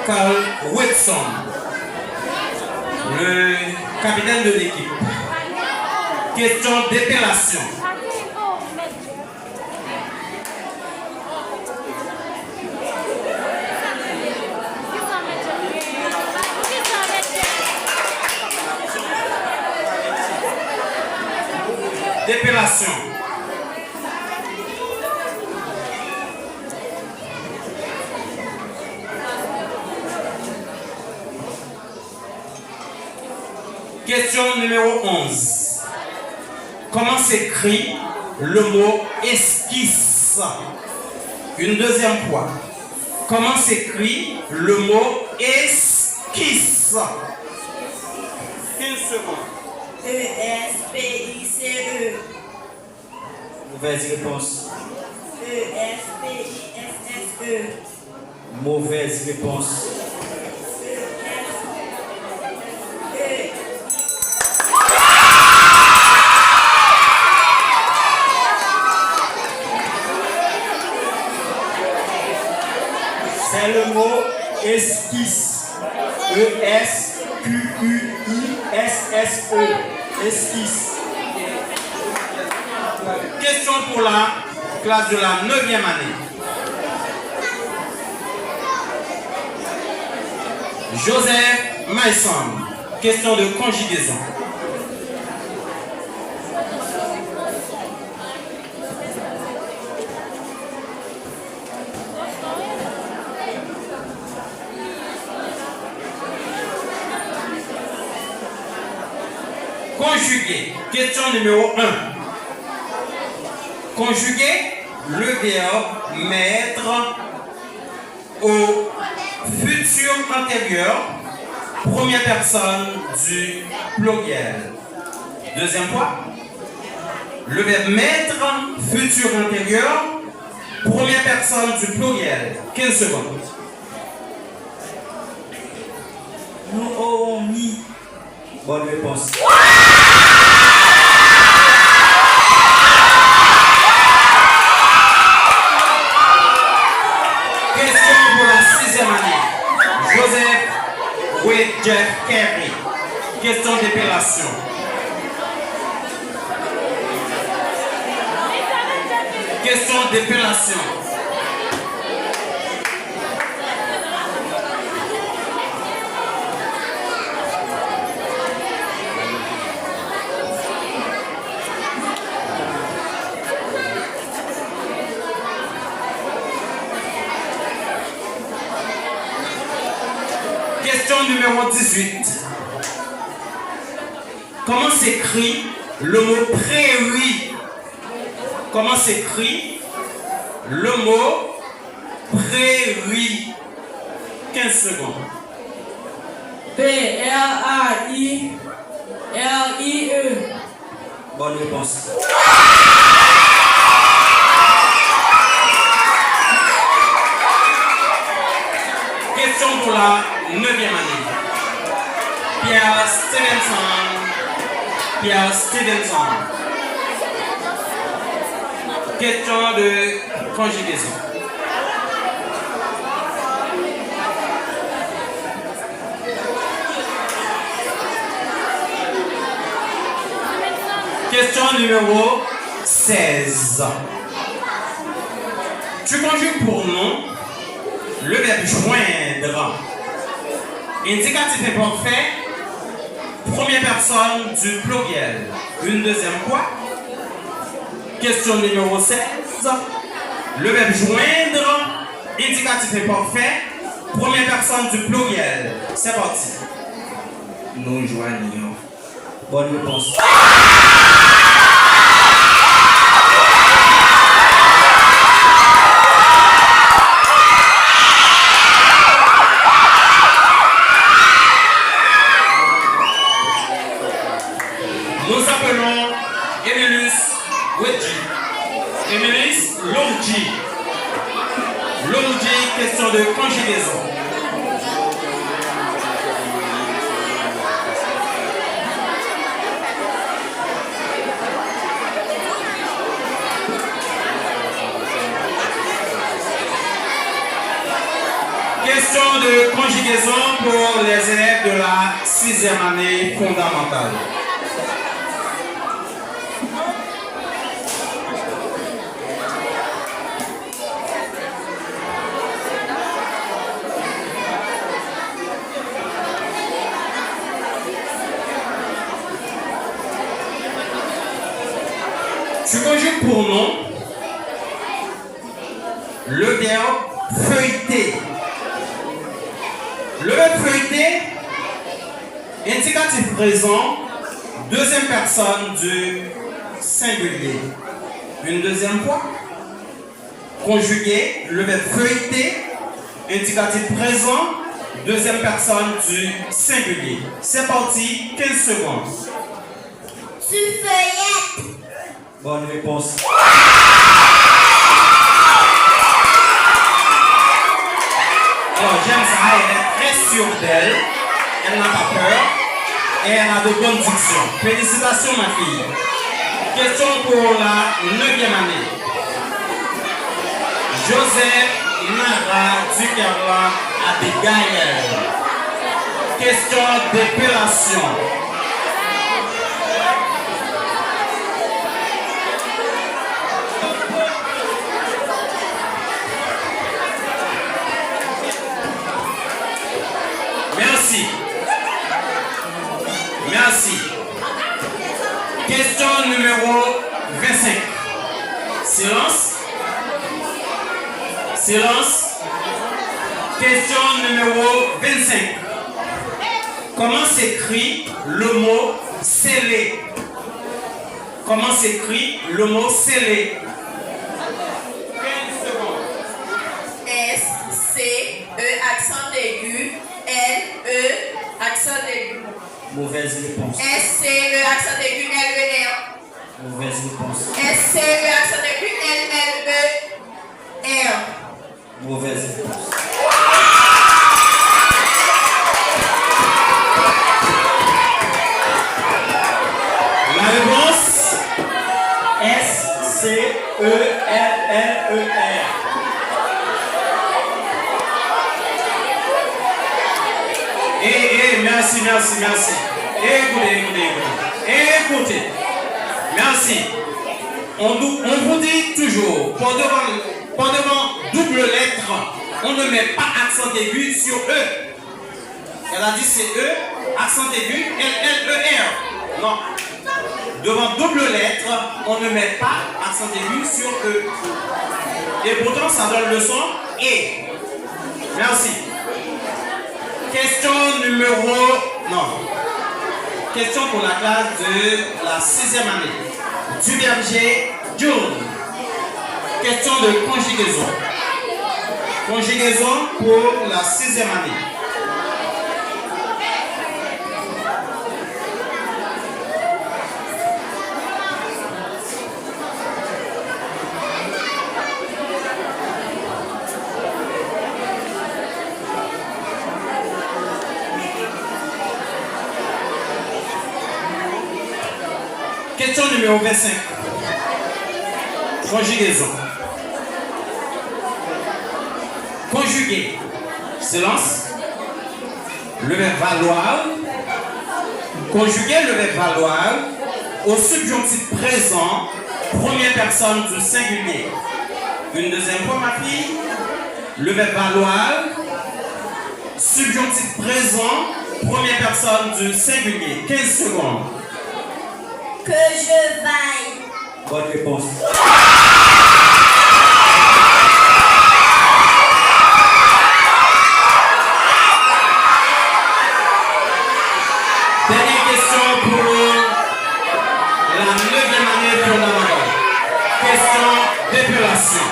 Carl Whitson, le capitaine de l'équipe. Question d'épellation. d'épellation. Question numéro 11. Comment s'écrit le mot esquisse? Une deuxième fois. Comment s'écrit le mot esquisse? 15 secondes. E-S-P-I-C-E. Mauvaise réponse. E-S-P-I-S-S-E. Mauvaise réponse. C'est le mot esquisse. E-S-Q-U-I-S-S-E. Esquisse. Question pour la classe de la 9e année. Joseph Maïson. Question de conjugaison. Conjuguer. Question numéro 1. Conjuguer le verbe mettre au futur antérieur, première personne du pluriel. Deuxième fois. Le verbe mettre futur antérieur, première personne du pluriel. 15 secondes. Nous aurons mis. Bonne réponse. Question pour la 6e année. Joseph Wade Jeff Kerry. Question d'épellation. Question d'épellation. Question numéro 18. Comment s'écrit le mot prairie? Comment s'écrit le mot prairie? 15 secondes. P-R-A-I-R-I-E. Bonne réponse. Question pour la 9e année. Pierre Stevenson. Pierre Stevenson. Question de conjugaison. Question numéro 16. Tu conjugues pour nous le verbe joindre. Indicatif imparfait, première personne du pluriel. Une deuxième fois. Question numéro 16. Le verbe joindre, indicatif imparfait, première personne du pluriel. C'est parti. Nous joignons. Bonne réponse. Nous appelons Emilius Wedji. Emilius Longji. Longji, question de conjugaison. Question de conjugaison pour les élèves de la 6e année fondamentale. Tu conjugues pour nous le verbe feuilleter. Le verbe feuilleter, indicatif présent, deuxième personne du singulier. Une deuxième fois. Conjuguer le verbe feuilleter, indicatif présent, deuxième personne du singulier. C'est parti, 15 secondes. Tu feuillettes. Bonne réponse. Alors, j'aime ça, elle est très sûre d'elle, elle n'a pas peur et elle a de bonnes dictions. Félicitations, ma fille. Question pour la 9e année. Joseph Nara Dukerlan Abigail. Question d'épellation. Merci. Merci. Question numéro 25. Silence. Silence. Question numéro 25. Comment s'écrit le mot scellé? Comment s'écrit le mot scellé? 15 secondes. S-C-E, accent aigu, L-E, accent aigu. Mauvaise réponse. S-C-E, accent aigu, L-E-R. Mauvaise réponse. S-C-E, accent aigu, L-L-E-R. Mauvaise réponse. La réponse? S-C-E-L-L-E-R. Merci. Écoutez. Merci. On vous dit toujours, pour devant double lettre, on ne met pas accent aigu sur E. Elle a dit c'est E, accent aigu, L-L-E-R. Non. Devant double lettre, on ne met pas accent aigu sur E. Et pourtant, ça donne le son E. Merci. Question numéro... Non. Question pour la classe de la 6e année. Du berger, June. Question de conjugaison. Conjugaison pour la 6e année. Question numéro 25. Conjugaison. Conjuguer. Silence. Le verbe valoir. Conjuguer le verbe valoir au subjonctif présent, première personne du singulier. Une deuxième fois, ma fille. Le verbe valoir, subjonctif présent, première personne du singulier. 15 secondes. Que je vaille. Bonne réponse. Dernière question pour la 9e année fondamentale. Question d'épellation.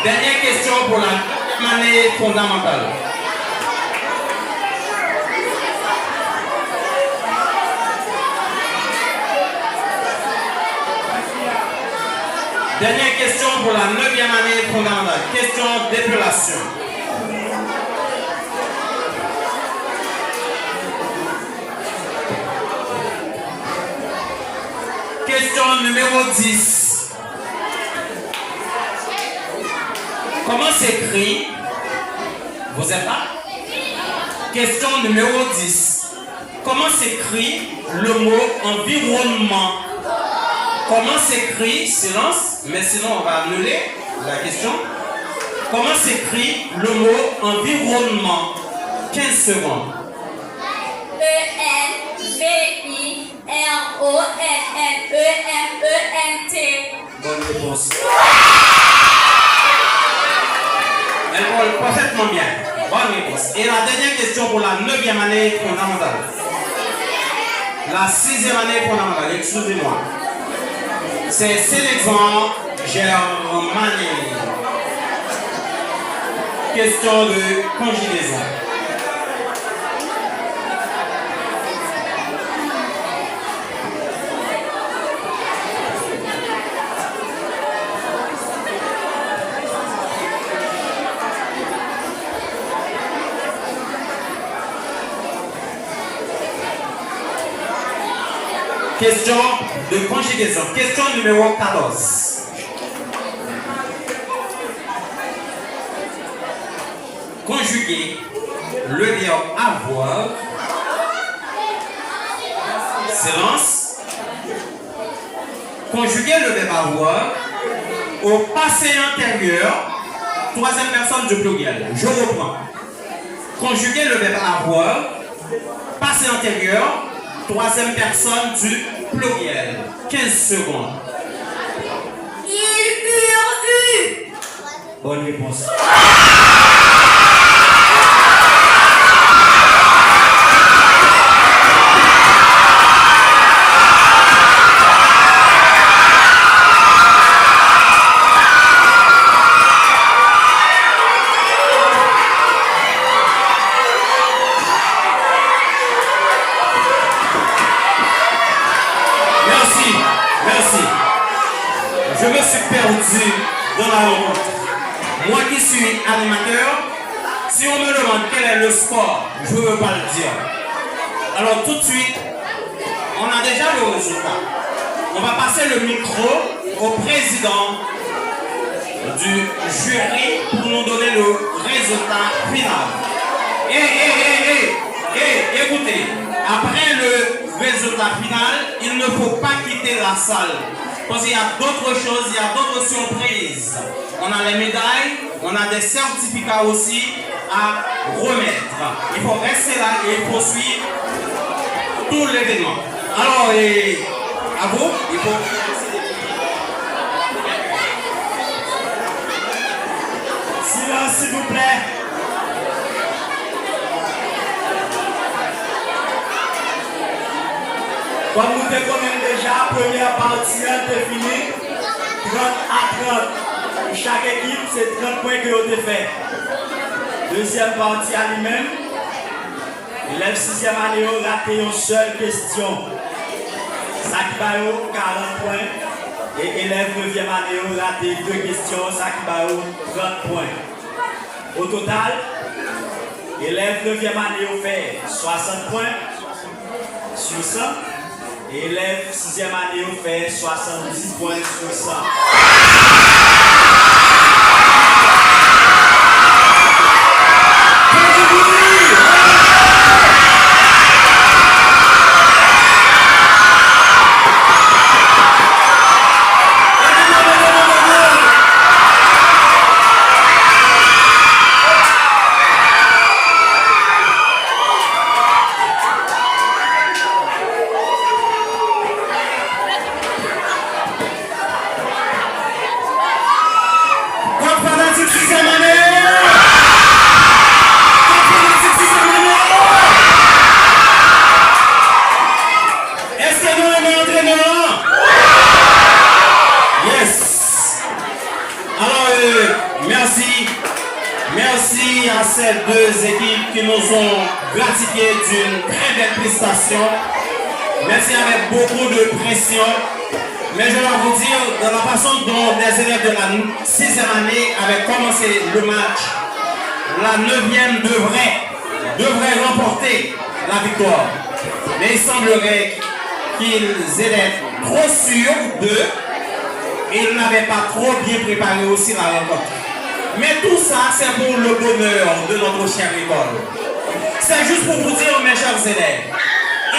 Dernière question pour la 9e année fondamentale. Dernière question pour la 9e année fondamentale. Question d'épellation. Question numéro 10. Comment s'écrit? Vous êtes là? Question numéro 10. Comment s'écrit le mot environnement? Comment s'écrit, silence, mais sinon on va annuler la question. Comment s'écrit le mot environnement? 15 secondes. E-N-V-I R-O-N-N-E-M-E-N-T. Bonne réponse. Elle vole parfaitement bien. Bonne réponse. Et la dernière question pour la 9e année fondamentale. La 6e année fondamentale, excusez-moi. C'est Sénéxan Germanie. Question de conjugaison. Question de conjugaison. Question numéro 14. Conjuguer le verbe avoir. Silence. Conjuguer le verbe avoir au passé antérieur, troisième personne du pluriel. Je reprends. Conjuguer le verbe avoir, passé antérieur, troisième personne du pluriel. 15 secondes. Il eu. Bonne réponse. Je me suis perdu dans la route. Moi qui suis animateur, si on me demande quel est le sport, je ne veux pas le dire. Alors tout de suite, on a déjà le résultat. On va passer le micro au président du jury pour nous donner le résultat final. Écoutez, après le résultat final, il ne faut pas quitter la salle. Parce qu'il y a d'autres choses, il y a d'autres surprises. On a les médailles, on a des certificats aussi à remettre. Il faut rester là et poursuivre tout l'événement. Alors, à vous, il faut... Silence, s'il vous plaît. Comme nous te connaissons déjà, première partie est finie. 30 à 30. Chaque équipe, c'est 30 points que vous avez fait. Deuxième partie à lui-même. L'élève 6e année a raté une seule question. Ça qui va 40 points. Et l'élève 9e année a raté 2 questions. Ça qui va 30 points. Au total, l'élève 9e année a fait 60 points sur 100. Et l'élève 6e année a fait 70 points sur 100. Merci à ces deux équipes qui nous ont gratifié d'une très belle prestation. Merci avec beaucoup de pression. Mais je dois vous dire, de la façon dont les élèves de la 6e année avaient commencé le match, la 9e devrait remporter la victoire. Mais il semblerait qu'ils étaient trop sûrs d'eux et ils n'avaient pas trop bien préparé aussi la rencontre. Mais tout ça, c'est pour le bonheur de notre chère école. C'est juste pour vous dire, mes chers élèves,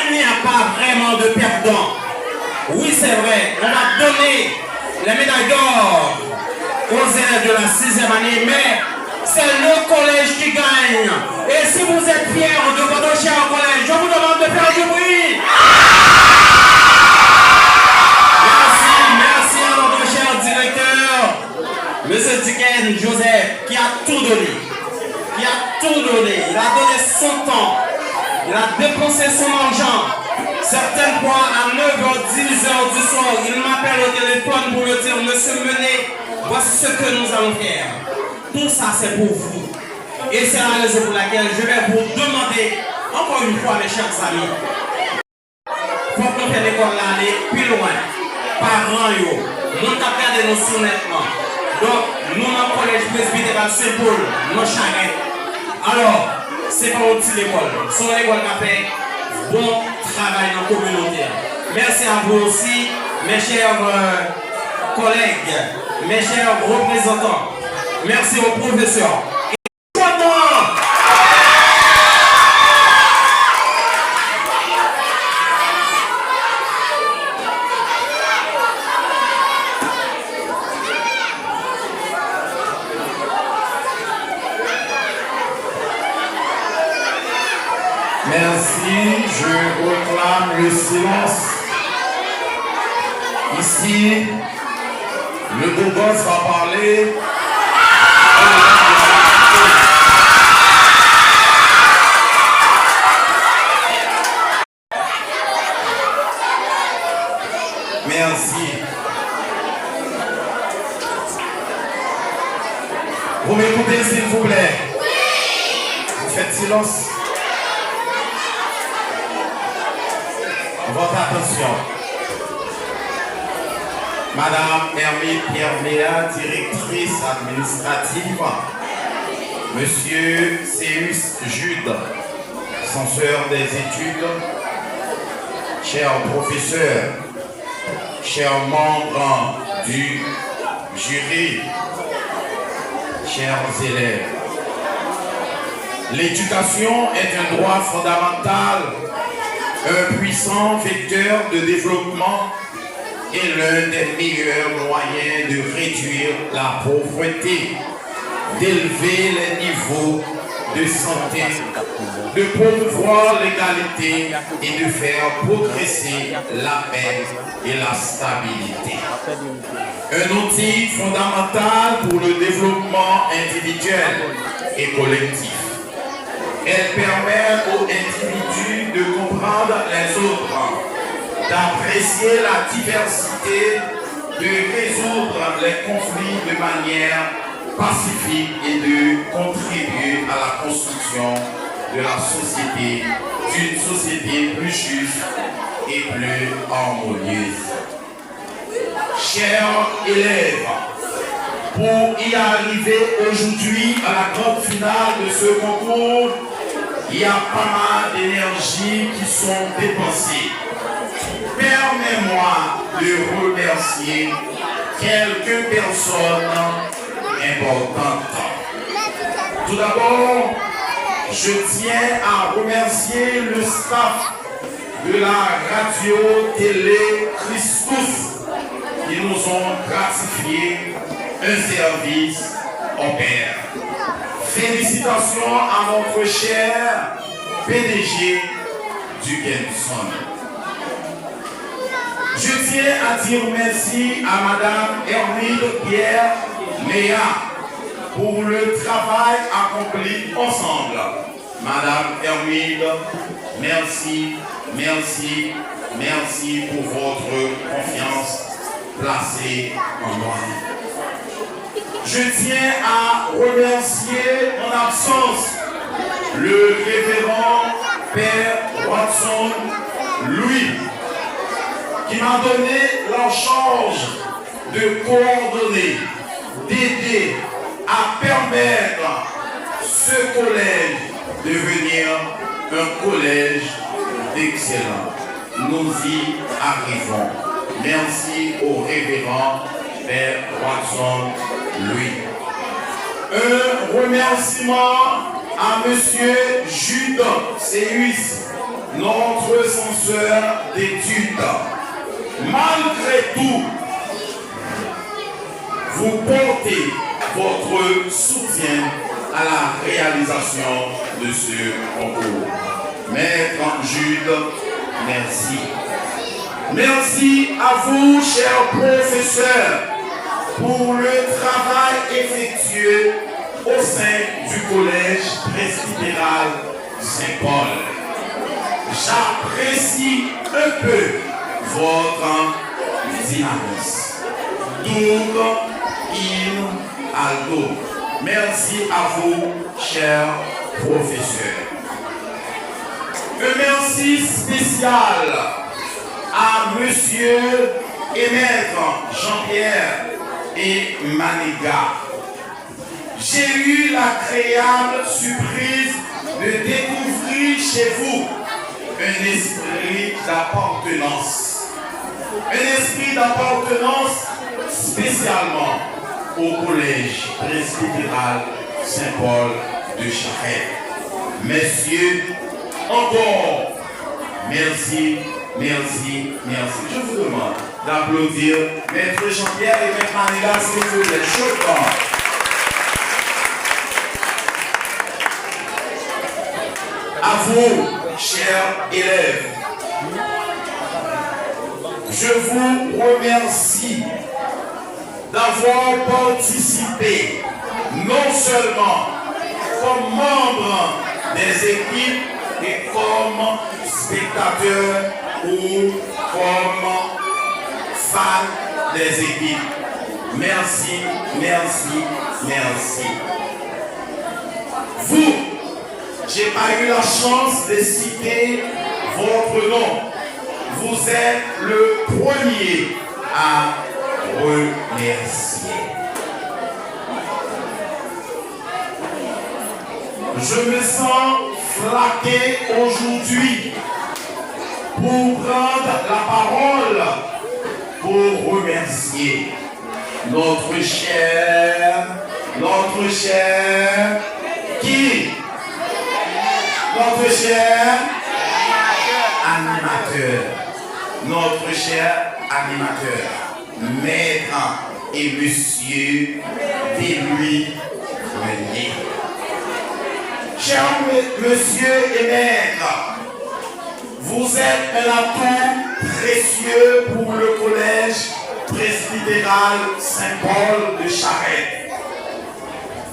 il n'y a pas vraiment de perdants. Oui, c'est vrai, on va donner les médailles d'or aux élèves de la 6e année, mais c'est le collège qui gagne. Et si vous êtes fiers de votre cher collège, je vous demande de faire du bruit. donné. Il a tout donné. Il a donné son temps. Il a dépensé son argent. Certaines fois, à 9h, 10h du soir, il m'appelle au téléphone pour me dire, Monsieur Menet, voici ce que nous allons faire. Tout ça, c'est pour vous. Et c'est la raison pour laquelle je vais vous demander, encore une fois, mes chers amis, il faut qu'on fait l'école là, aller plus loin. Parents, nous avons gardé nos soumettements. Donc, nous, dans le collège presbytéral Saint-Paul, nos charrettes. Alors, c'est pas une petite école. C'est une école qui a fait bon travail dans la communauté. Merci à vous aussi, mes chers collègues, mes chers représentants. Merci aux professeurs. Merci, je proclame le silence. Ici, le beau gosse va parler. Merci. Vous m'écoutez s'il vous plaît? Vous faites silence. Votre attention. Madame Hermine Pierre-Méa, directrice administrative. Monsieur Céus Jude, censeur des études. Chers professeurs, chers membres du jury, chers élèves. L'éducation est un droit fondamental, un puissant vecteur de développement et l'un des meilleurs moyens de réduire la pauvreté, d'élever les niveaux de santé, de promouvoir l'égalité et de faire progresser la paix et la stabilité. Un outil fondamental pour le développement individuel et collectif. Elle permet aux individus de comprendre les autres, d'apprécier la diversité, de résoudre les conflits de manière pacifique et de contribuer à la construction de la société, d'une société plus juste et plus harmonieuse. Chers élèves, pour y arriver aujourd'hui à la grande finale de ce concours, il y a pas mal d'énergie qui sont dépensées. Permets-moi de remercier quelques personnes importantes. Tout d'abord, je tiens à remercier le staff de la radio-télé Christophe qui nous ont gratifié un service au pair. Félicitations à notre cher PDG du Kenson. Je tiens à dire merci à Madame Hermine Pierre-Méa pour le travail accompli ensemble. Madame Hermine, merci, merci, merci pour votre confiance placée en moi. Je tiens à remercier en absence le révérend Père Watson Louis qui m'a donné la charge de coordonner, d'aider à permettre ce collège de devenir un collège excellent. Nous y arrivons. Merci au révérend Père Watson Louis. Un remerciement à Monsieur Jude Céus, notre censeur d'études. Malgré tout, vous portez votre soutien à la réalisation de ce concours. Maître Jude, merci. Merci à vous, chers professeurs, pour le travail effectué au sein du collège presbytéral Saint-Paul. J'apprécie un peu votre dynamisme. Donc, in alto. Merci à vous, chers professeurs. Un merci spécial à Monsieur et Maître Jean-Pierre et Maniga. J'ai eu l'agréable surprise de découvrir chez vous un esprit d'appartenance. Un esprit d'appartenance spécialement au collège presbytéral Saint-Paul de Charette. Messieurs, encore, merci, merci, merci. Je vous demande d'applaudir Maître Jean-Pierre et Maître Maniga, s'il vous plaît. Chaudement. À vous, chers élèves, je vous remercie d'avoir participé non seulement comme membre des équipes et comme spectateur ou comme fan des équipes. Merci, merci, merci. Vous, j'ai pas eu la chance de citer votre nom. Vous êtes le premier à remercier. Je me sens flatté aujourd'hui pour prendre la parole pour remercier notre cher, qui? Notre cher animateur. Notre cher animateur, Maître et Monsieur Deluy Meunier. Cher Monsieur et Maître, vous êtes un atout précieux pour le collège presbytéral Saint-Paul de Charette.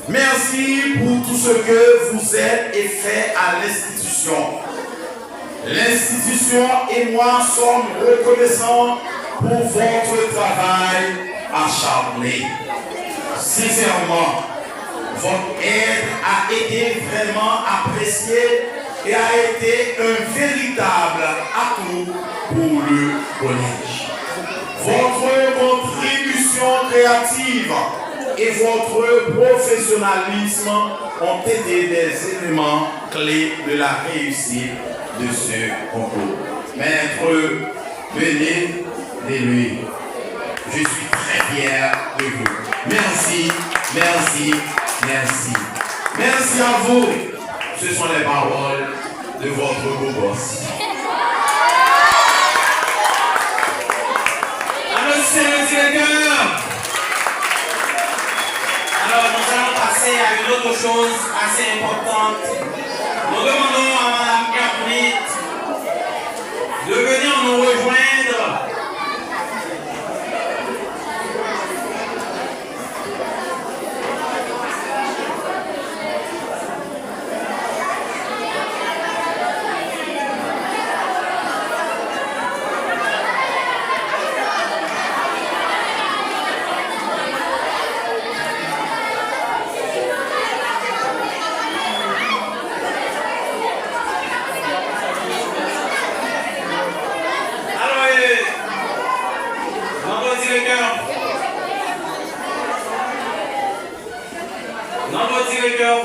Merci pour tout ce que vous êtes et fait à l'institution. L'institution et moi sommes reconnaissants pour votre travail acharné. Sincèrement, votre aide a été vraiment appréciée et a été un véritable atout pour le collège. Votre contribution créative et votre professionnalisme ont été des éléments clés de la réussite de ce concours. Maître, venez de lui. Je suis très fier de vous. Merci, merci, merci. Merci à vous. Ce sont les paroles de votre beau boss. Monsieur le directeur. Alors, nous allons passer à une autre chose assez importante. Nous demandons à Mme Carmite de venir nous rejoindre.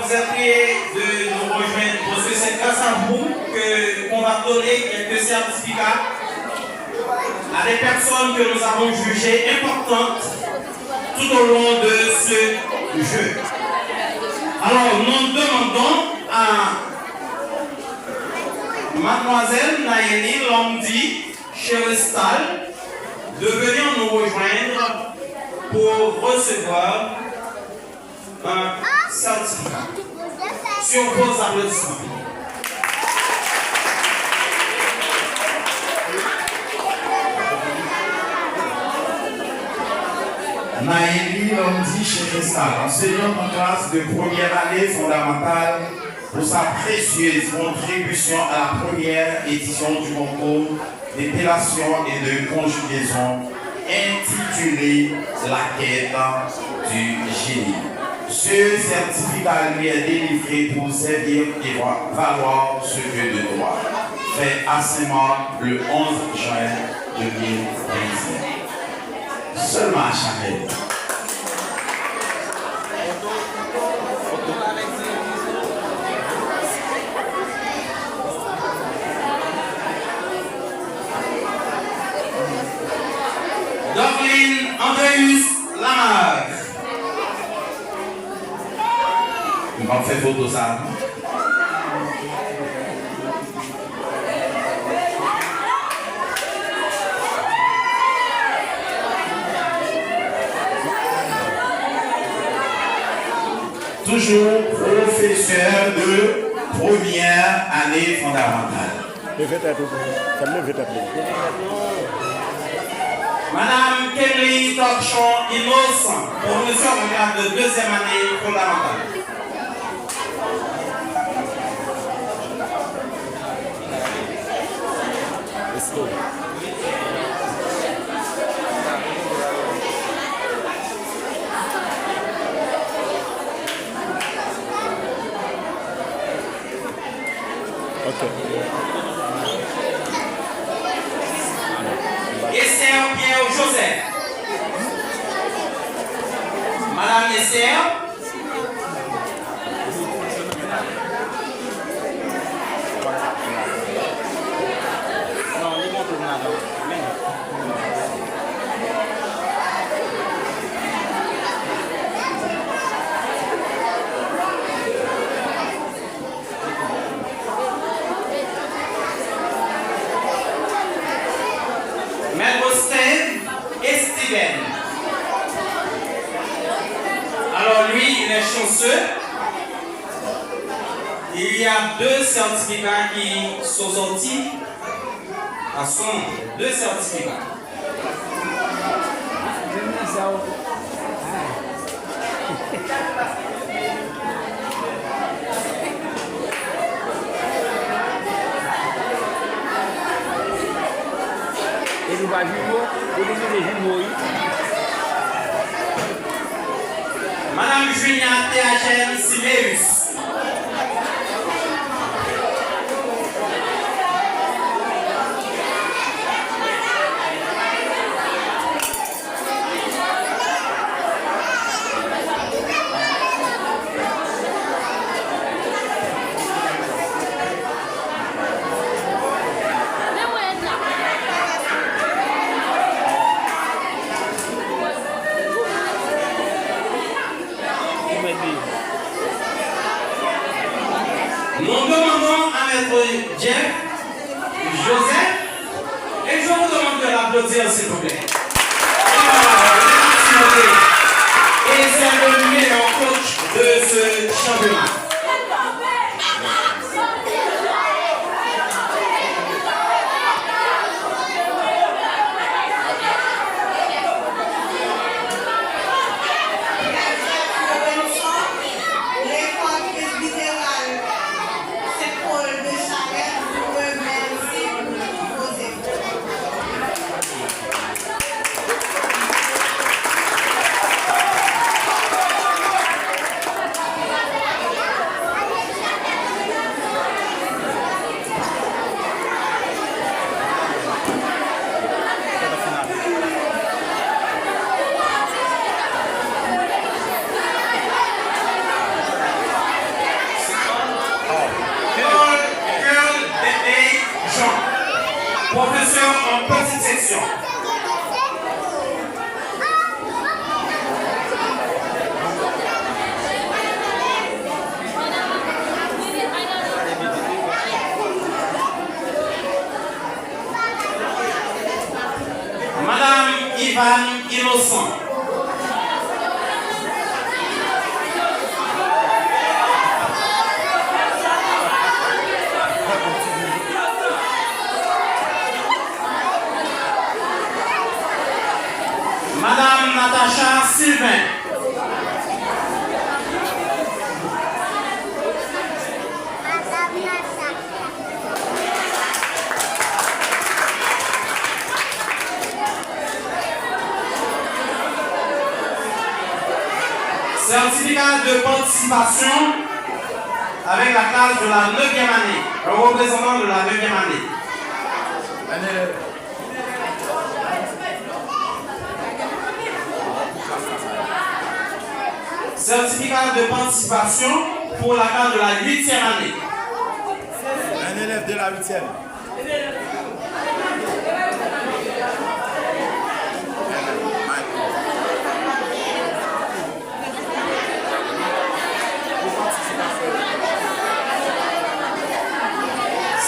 Vous êtes priés de nous rejoindre parce que c'est grâce à vous qu'on va donner quelques certificats à des personnes que nous avons jugées importantes tout au long de ce jeu. Alors nous demandons à Mademoiselle Nayeli Lomdi Cherestal de venir nous rejoindre pour recevoir un certificat. Sur vos applaudissements. Naïli Londi Chekestal, enseignante en classe de première année fondamentale, pour sa précieuse contribution à la première édition du concours d'épellation et de conjugaison intitulé La quête du génie. Ce certificat lui est délivré pour servir et valoir ce que de droit. Fait à Saint-Marc le 11 juin 2025. Seulement à Chanel. Dorline Andreus Lamarck. On va faire photo ça. Toujours professeur de première année fondamentale. Madame Kelly Torchon Innocent, professeur en grade de deuxième année fondamentale. Esther Pierre Joseph. Madame Esther. Alors lui, il est chanceux. Il y a 2 certificats qui sont sortis. À son 2 certificats. Madame Julia Théagène Siméus. Nous demandons à Maître Jeff Joseph et je vous demande de l'applaudir s'il vous plaît. Et c'est le meilleur coach de ce championnat. Professeur en petite section. Madame Ivan Innocent. Madame Natacha Certificat de participation avec la classe de la 9e année. Un représentant de la 9e année. Certificat de participation pour la classe de la 8e année. Un élève de la 8e.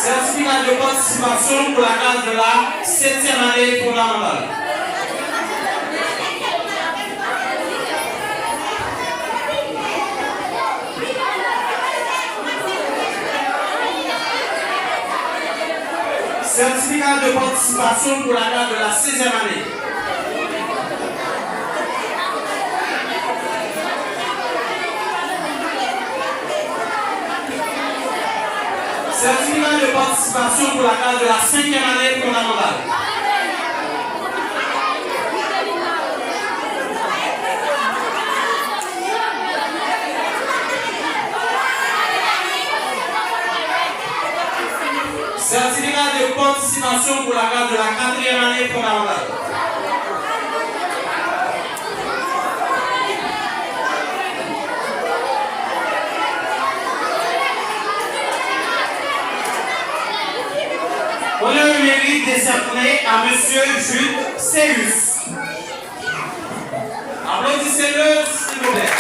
Certificat de participation pour la classe de la 7e année fondamentale. Certificat de participation pour la classe de la 6e année. Certificat de participation pour la classe de la 5e année fondamentale. Certificat de participation pour la classe de la 4e année fondamentale. Honneur et mérite décerné à M. Jules Céus. Applaudissez-le, s'il vous plaît.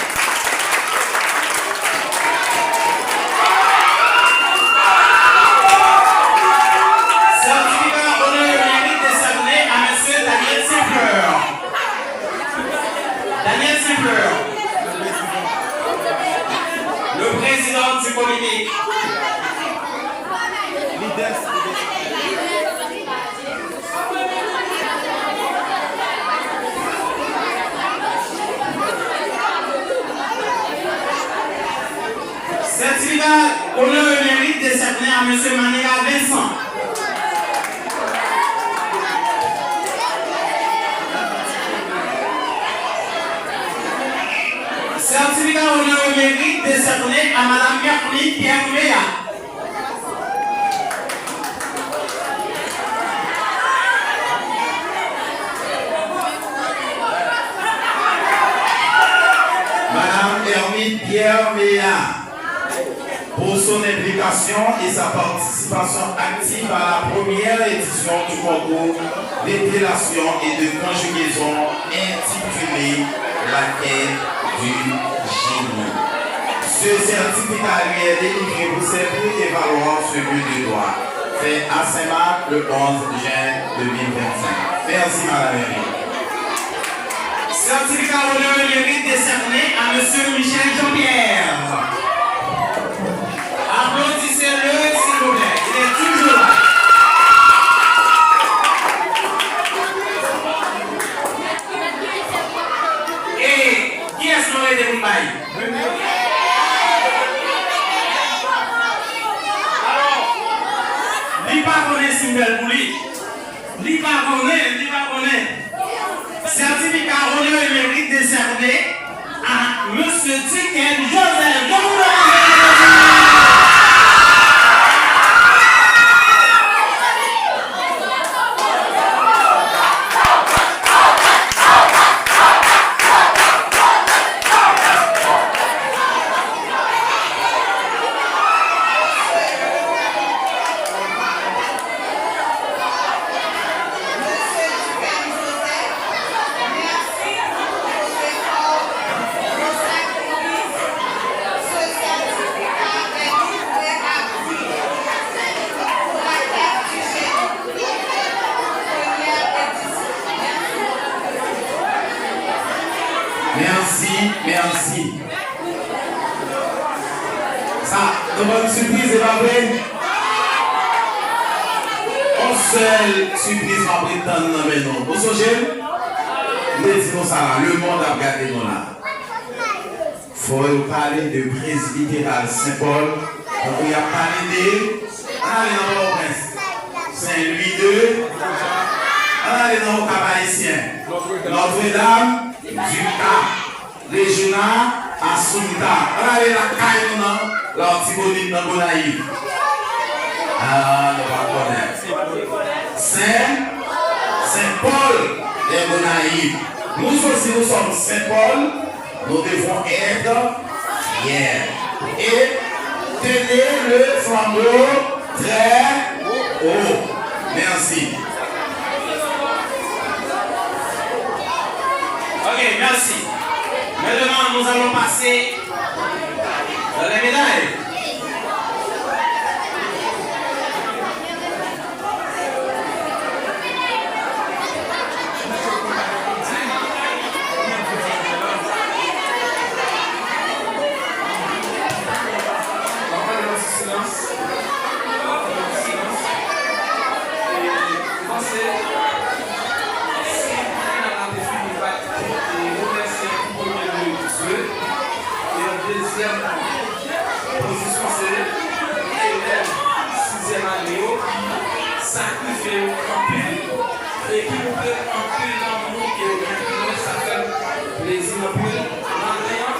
Certificat honneur et mérite décerné à M. Daniel Simpleur. Daniel Simpleur, le président du comité. Certificat honneur et mérite décerné à M. Manega Vincent. Certificat honneur et mérite décerné à Mme Mercredi Pierre Léa. Madame Hermine Pierre Méa, pour son implication et sa participation active à la première édition du concours d'épilation et de conjugaison intitulé La quête du génie. Ce certificat lui est délivré pour servir et valoir ce lieu de droit, fait à Saint-Marc le 11 juin 2025. Merci Madame Hermine. Certificat honneur et mérite décerné à M. Michel Jean-Pierre. Applaudissez-le, s'il vous plaît. Il est toujours là. Et qui est-ce qu'on est des Mumbai? Alors, lui pas connaît Simbel pour lui. Lui pas connaît. Certificat honneur et mérite décerné à M. Tiken Joseph. Merci. Ça, demande surprise est pas vrai? On seule surprise va prétendre dans mes noms. Vous songez? Nous disons ça là, le monde a regardé nous là. Faut parler de presbytéral Saint-Paul. Donc il y a parlé de Port-au-Prince. Saint-Louis II. Allez dans le Cap haïtien. Notre-Dame du Cap. Régional à Assunta. Allez la caille, non? La Tibonite dans Gonaïve. Ah, nous va connaître. Saint-Paul de Gonaïve. Nous aussi, nous sommes Saint-Paul. Nous devons être fiers. Et tenez le flambeau très haut. Merci. Ok, merci. Maintenant, nous allons passer dans les médailles. Deuxième position, c'est l'élève 6e année qui sacrifie en pile et qui nous fait en pile dans le monde qui ça fait plaisir en pile. Maintenant,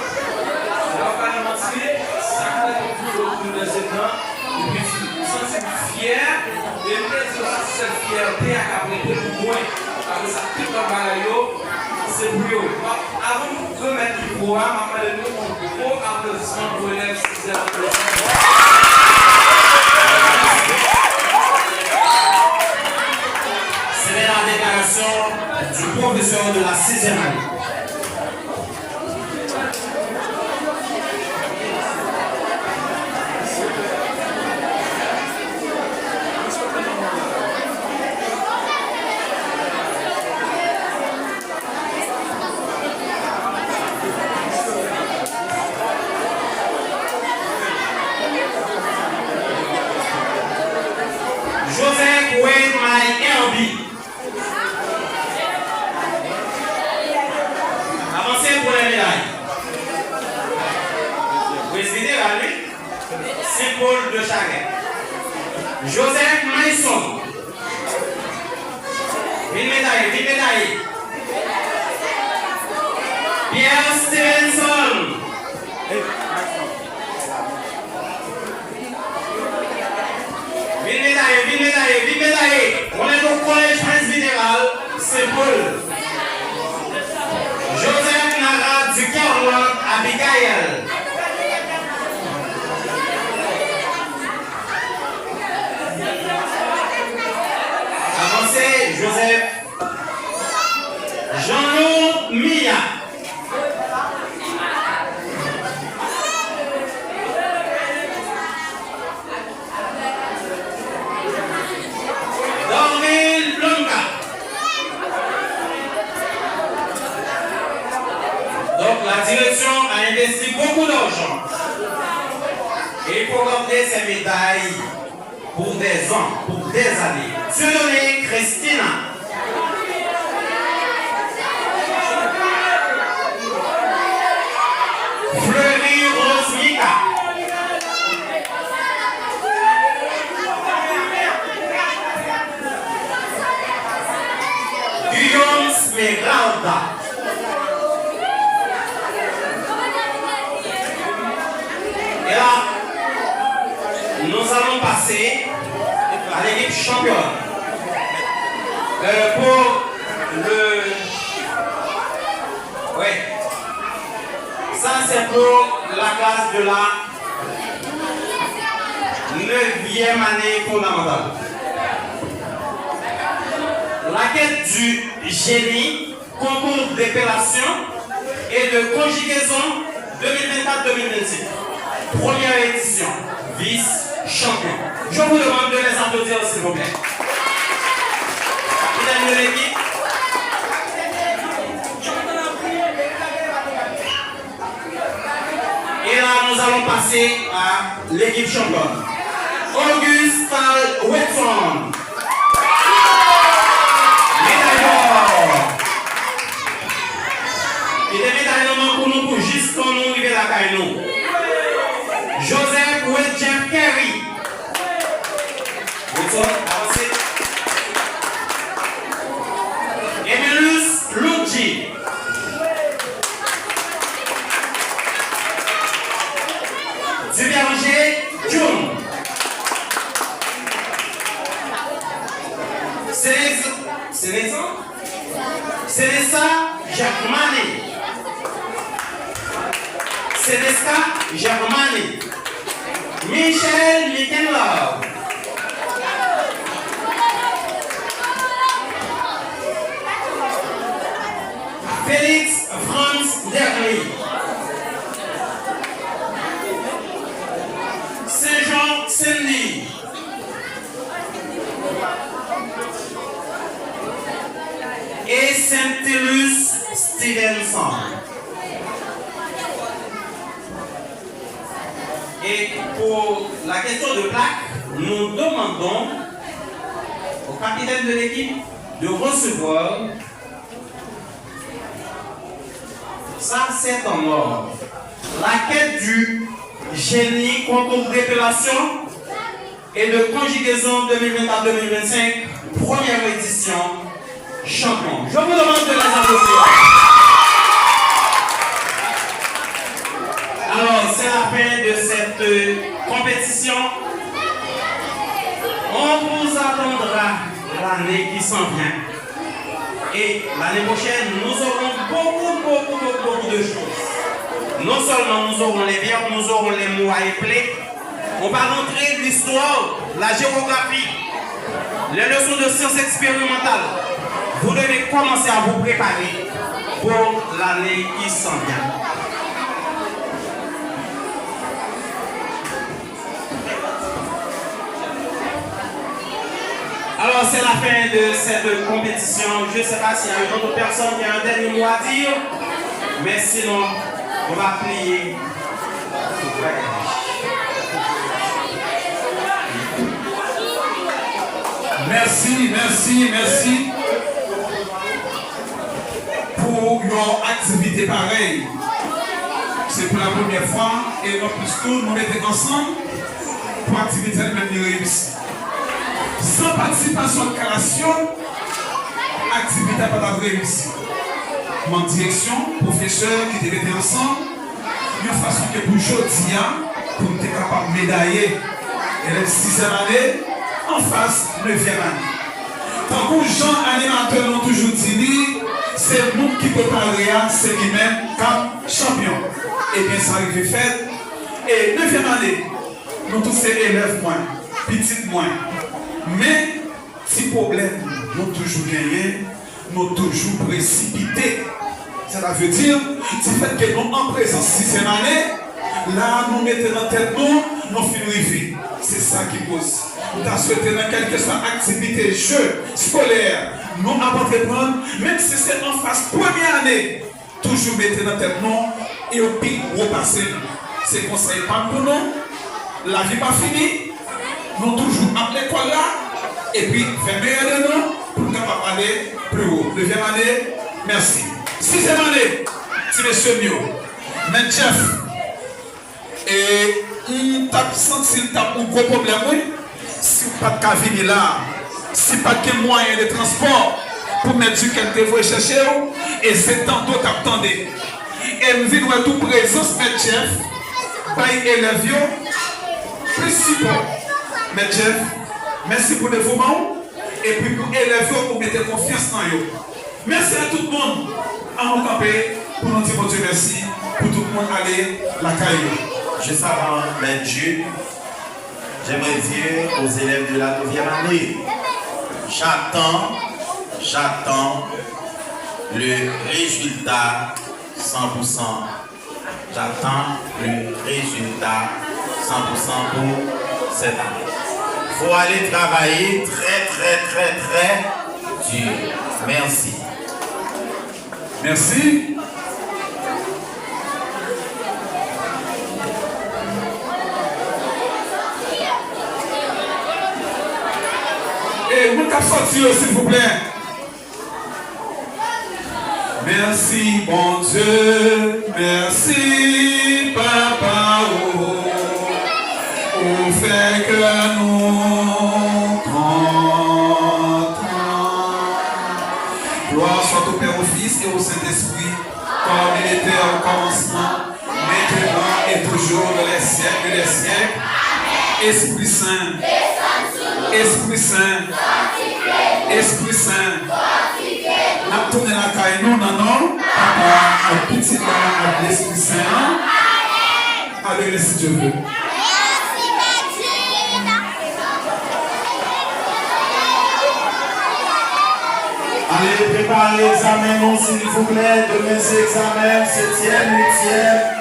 on va pas le mentir, ça fait toujours pour les étudiants. Et puis, nous sommes fiers et plaisir à cette fierté à capter pour moi. Parce que ça tout le bagaille. C'est pour eux. Avant de mettre du programme, on va donner un gros applaudissement pour l'élève 6e. C'est la déclaration du professeur de la 6e année. Joseph Wade My Herbie. Avancez pour les médailles. Vous hésitez à lui. Saint-Paul de Chaguet. Joseph Maïson. Une médaille, une médaille. Pierre Stevenson. Une médaille. On est au collège presbytéral Saint-Paul. Joseph Nara du Carolin Abigail. Avancez, Joseph. Jean-Loup Mia. Donc la direction a investi beaucoup d'argent et il faut garder ces médailles pour des ans, pour des années. Dieudonné Christina. Fleury Rosmika. Guillaume Smeralda. Et là, nous allons passer à l'équipe championne. Pour le... Oui. Ça, c'est pour la classe de la 9e année fondamentale. La quête du génie, concours d'épellation et de conjugaison 2024-2026. Première édition, vice-champion. Je vous demande de les applaudir, s'il vous plaît. Capitaine de l'équipe. Et là, nous allons passer à l'équipe championne. Auguste Wetson. Médaille d'or. Et des médailles d'or pour nous, pour juste quand nous arrivons à la caille. Joseph Wedjeff Kerry. Wetson, avancez. Emilus Luigi. Germani. Célestin Germani. Michel Mikenlov. Félix Franz Derly. Saint-Jean Cindy. Et Saint-Tellus Stevenson. Et pour la question de plaque, nous demandons au capitaine de l'équipe de recevoir. Ça, c'est en ordre. La quête du génie contre répellation et de conjugaison 2024-2025, première édition, champion. Je vous demande de les applaudir. Alors, c'est la fin de cette compétition. On vous attendra l'année qui s'en vient. Et l'année prochaine, nous aurons beaucoup de choses. Non seulement nous aurons les bières, nous aurons les mots à épeler. On va rentrer l'histoire, la géographie, les leçons de sciences expérimentales. Vous devez commencer à vous préparer pour l'année qui s'en vient. Alors, c'est la fin de cette compétition. Je ne sais pas s'il y a une autre personne qui a un dernier mot à dire, mais sinon, on va plier. Merci pour your activité pareille. C'est pour la première fois et nous plus nous mettons ensemble pour activité même réussie. Sans participation de création, l'activité n'a pas réussi. Mon direction, professeur qui devait être ensemble, de façon que pour aujourd'hui, pour nous être capable de médailler élèves 6e année en face 9e année. Tant que les gens animateurs l'ont toujours dit, c'est le monde qui prépare, c'est lui-même comme champion. Et bien ça arrive fait. Et 9e année, nous tous ces élèves moins, petites moins. Mais, si problème, nous toujours gagné, nous toujours précipité. Ça veut dire, du fait que nous en présence 6e année, là, nous mettons dans tête nous finissons arriver. C'est ça qui pose. Nous avons souhaité dans quelle que soit activité, jeu, scolaire, nous apprendre, même si c'est en face première année, toujours mettez dans tête nous et au pire, repasser. C'est conseil pas pour nous. La vie pas finie. Nous toujours à l'école là, et puis faire meilleur de nous pour capable aller plus haut. 9e année, merci. 6e année, c'est monsieur Mio. Mais chef, et on t'a senti un gros problème, oui. Si pas de venir là, si pas de moyen de transport pour mettre du qu'elle devrait chercher, et c'est tantôt t'attendez. Et nous venons tout présence, mais chef, par élèves, plus support. Mais chef, merci pour le dévouement et puis pour élèves pour mettre confiance en eux. Merci à tout le monde à nous camper pour nous dire mon Dieu merci pour tout le monde aller la caille. Juste avant mettre Dieu, j'aimerais dire aux élèves de la 9e année, j'attends le résultat 100%. J'attends le résultat 100% pour cette année. Il faut aller travailler très dur. Merci. Merci. Et vous pouvez sortir s'il vous plaît. Merci bon Dieu, merci Papa, au fait que nous comptons. Gloire soit au Père, au Fils et au Saint-Esprit, comme il était au commencement, maintenant et toujours dans les siècles des siècles. Esprit Saint, Esprit Saint, Esprit Saint, n'a tourné la caille, non, papa, un petit gars à l'Esprit Saint. Allez, si Dieu veut. Allez, préparez l'examen, s'il vous plaît. Demain, c'est examen, 7e, 8e.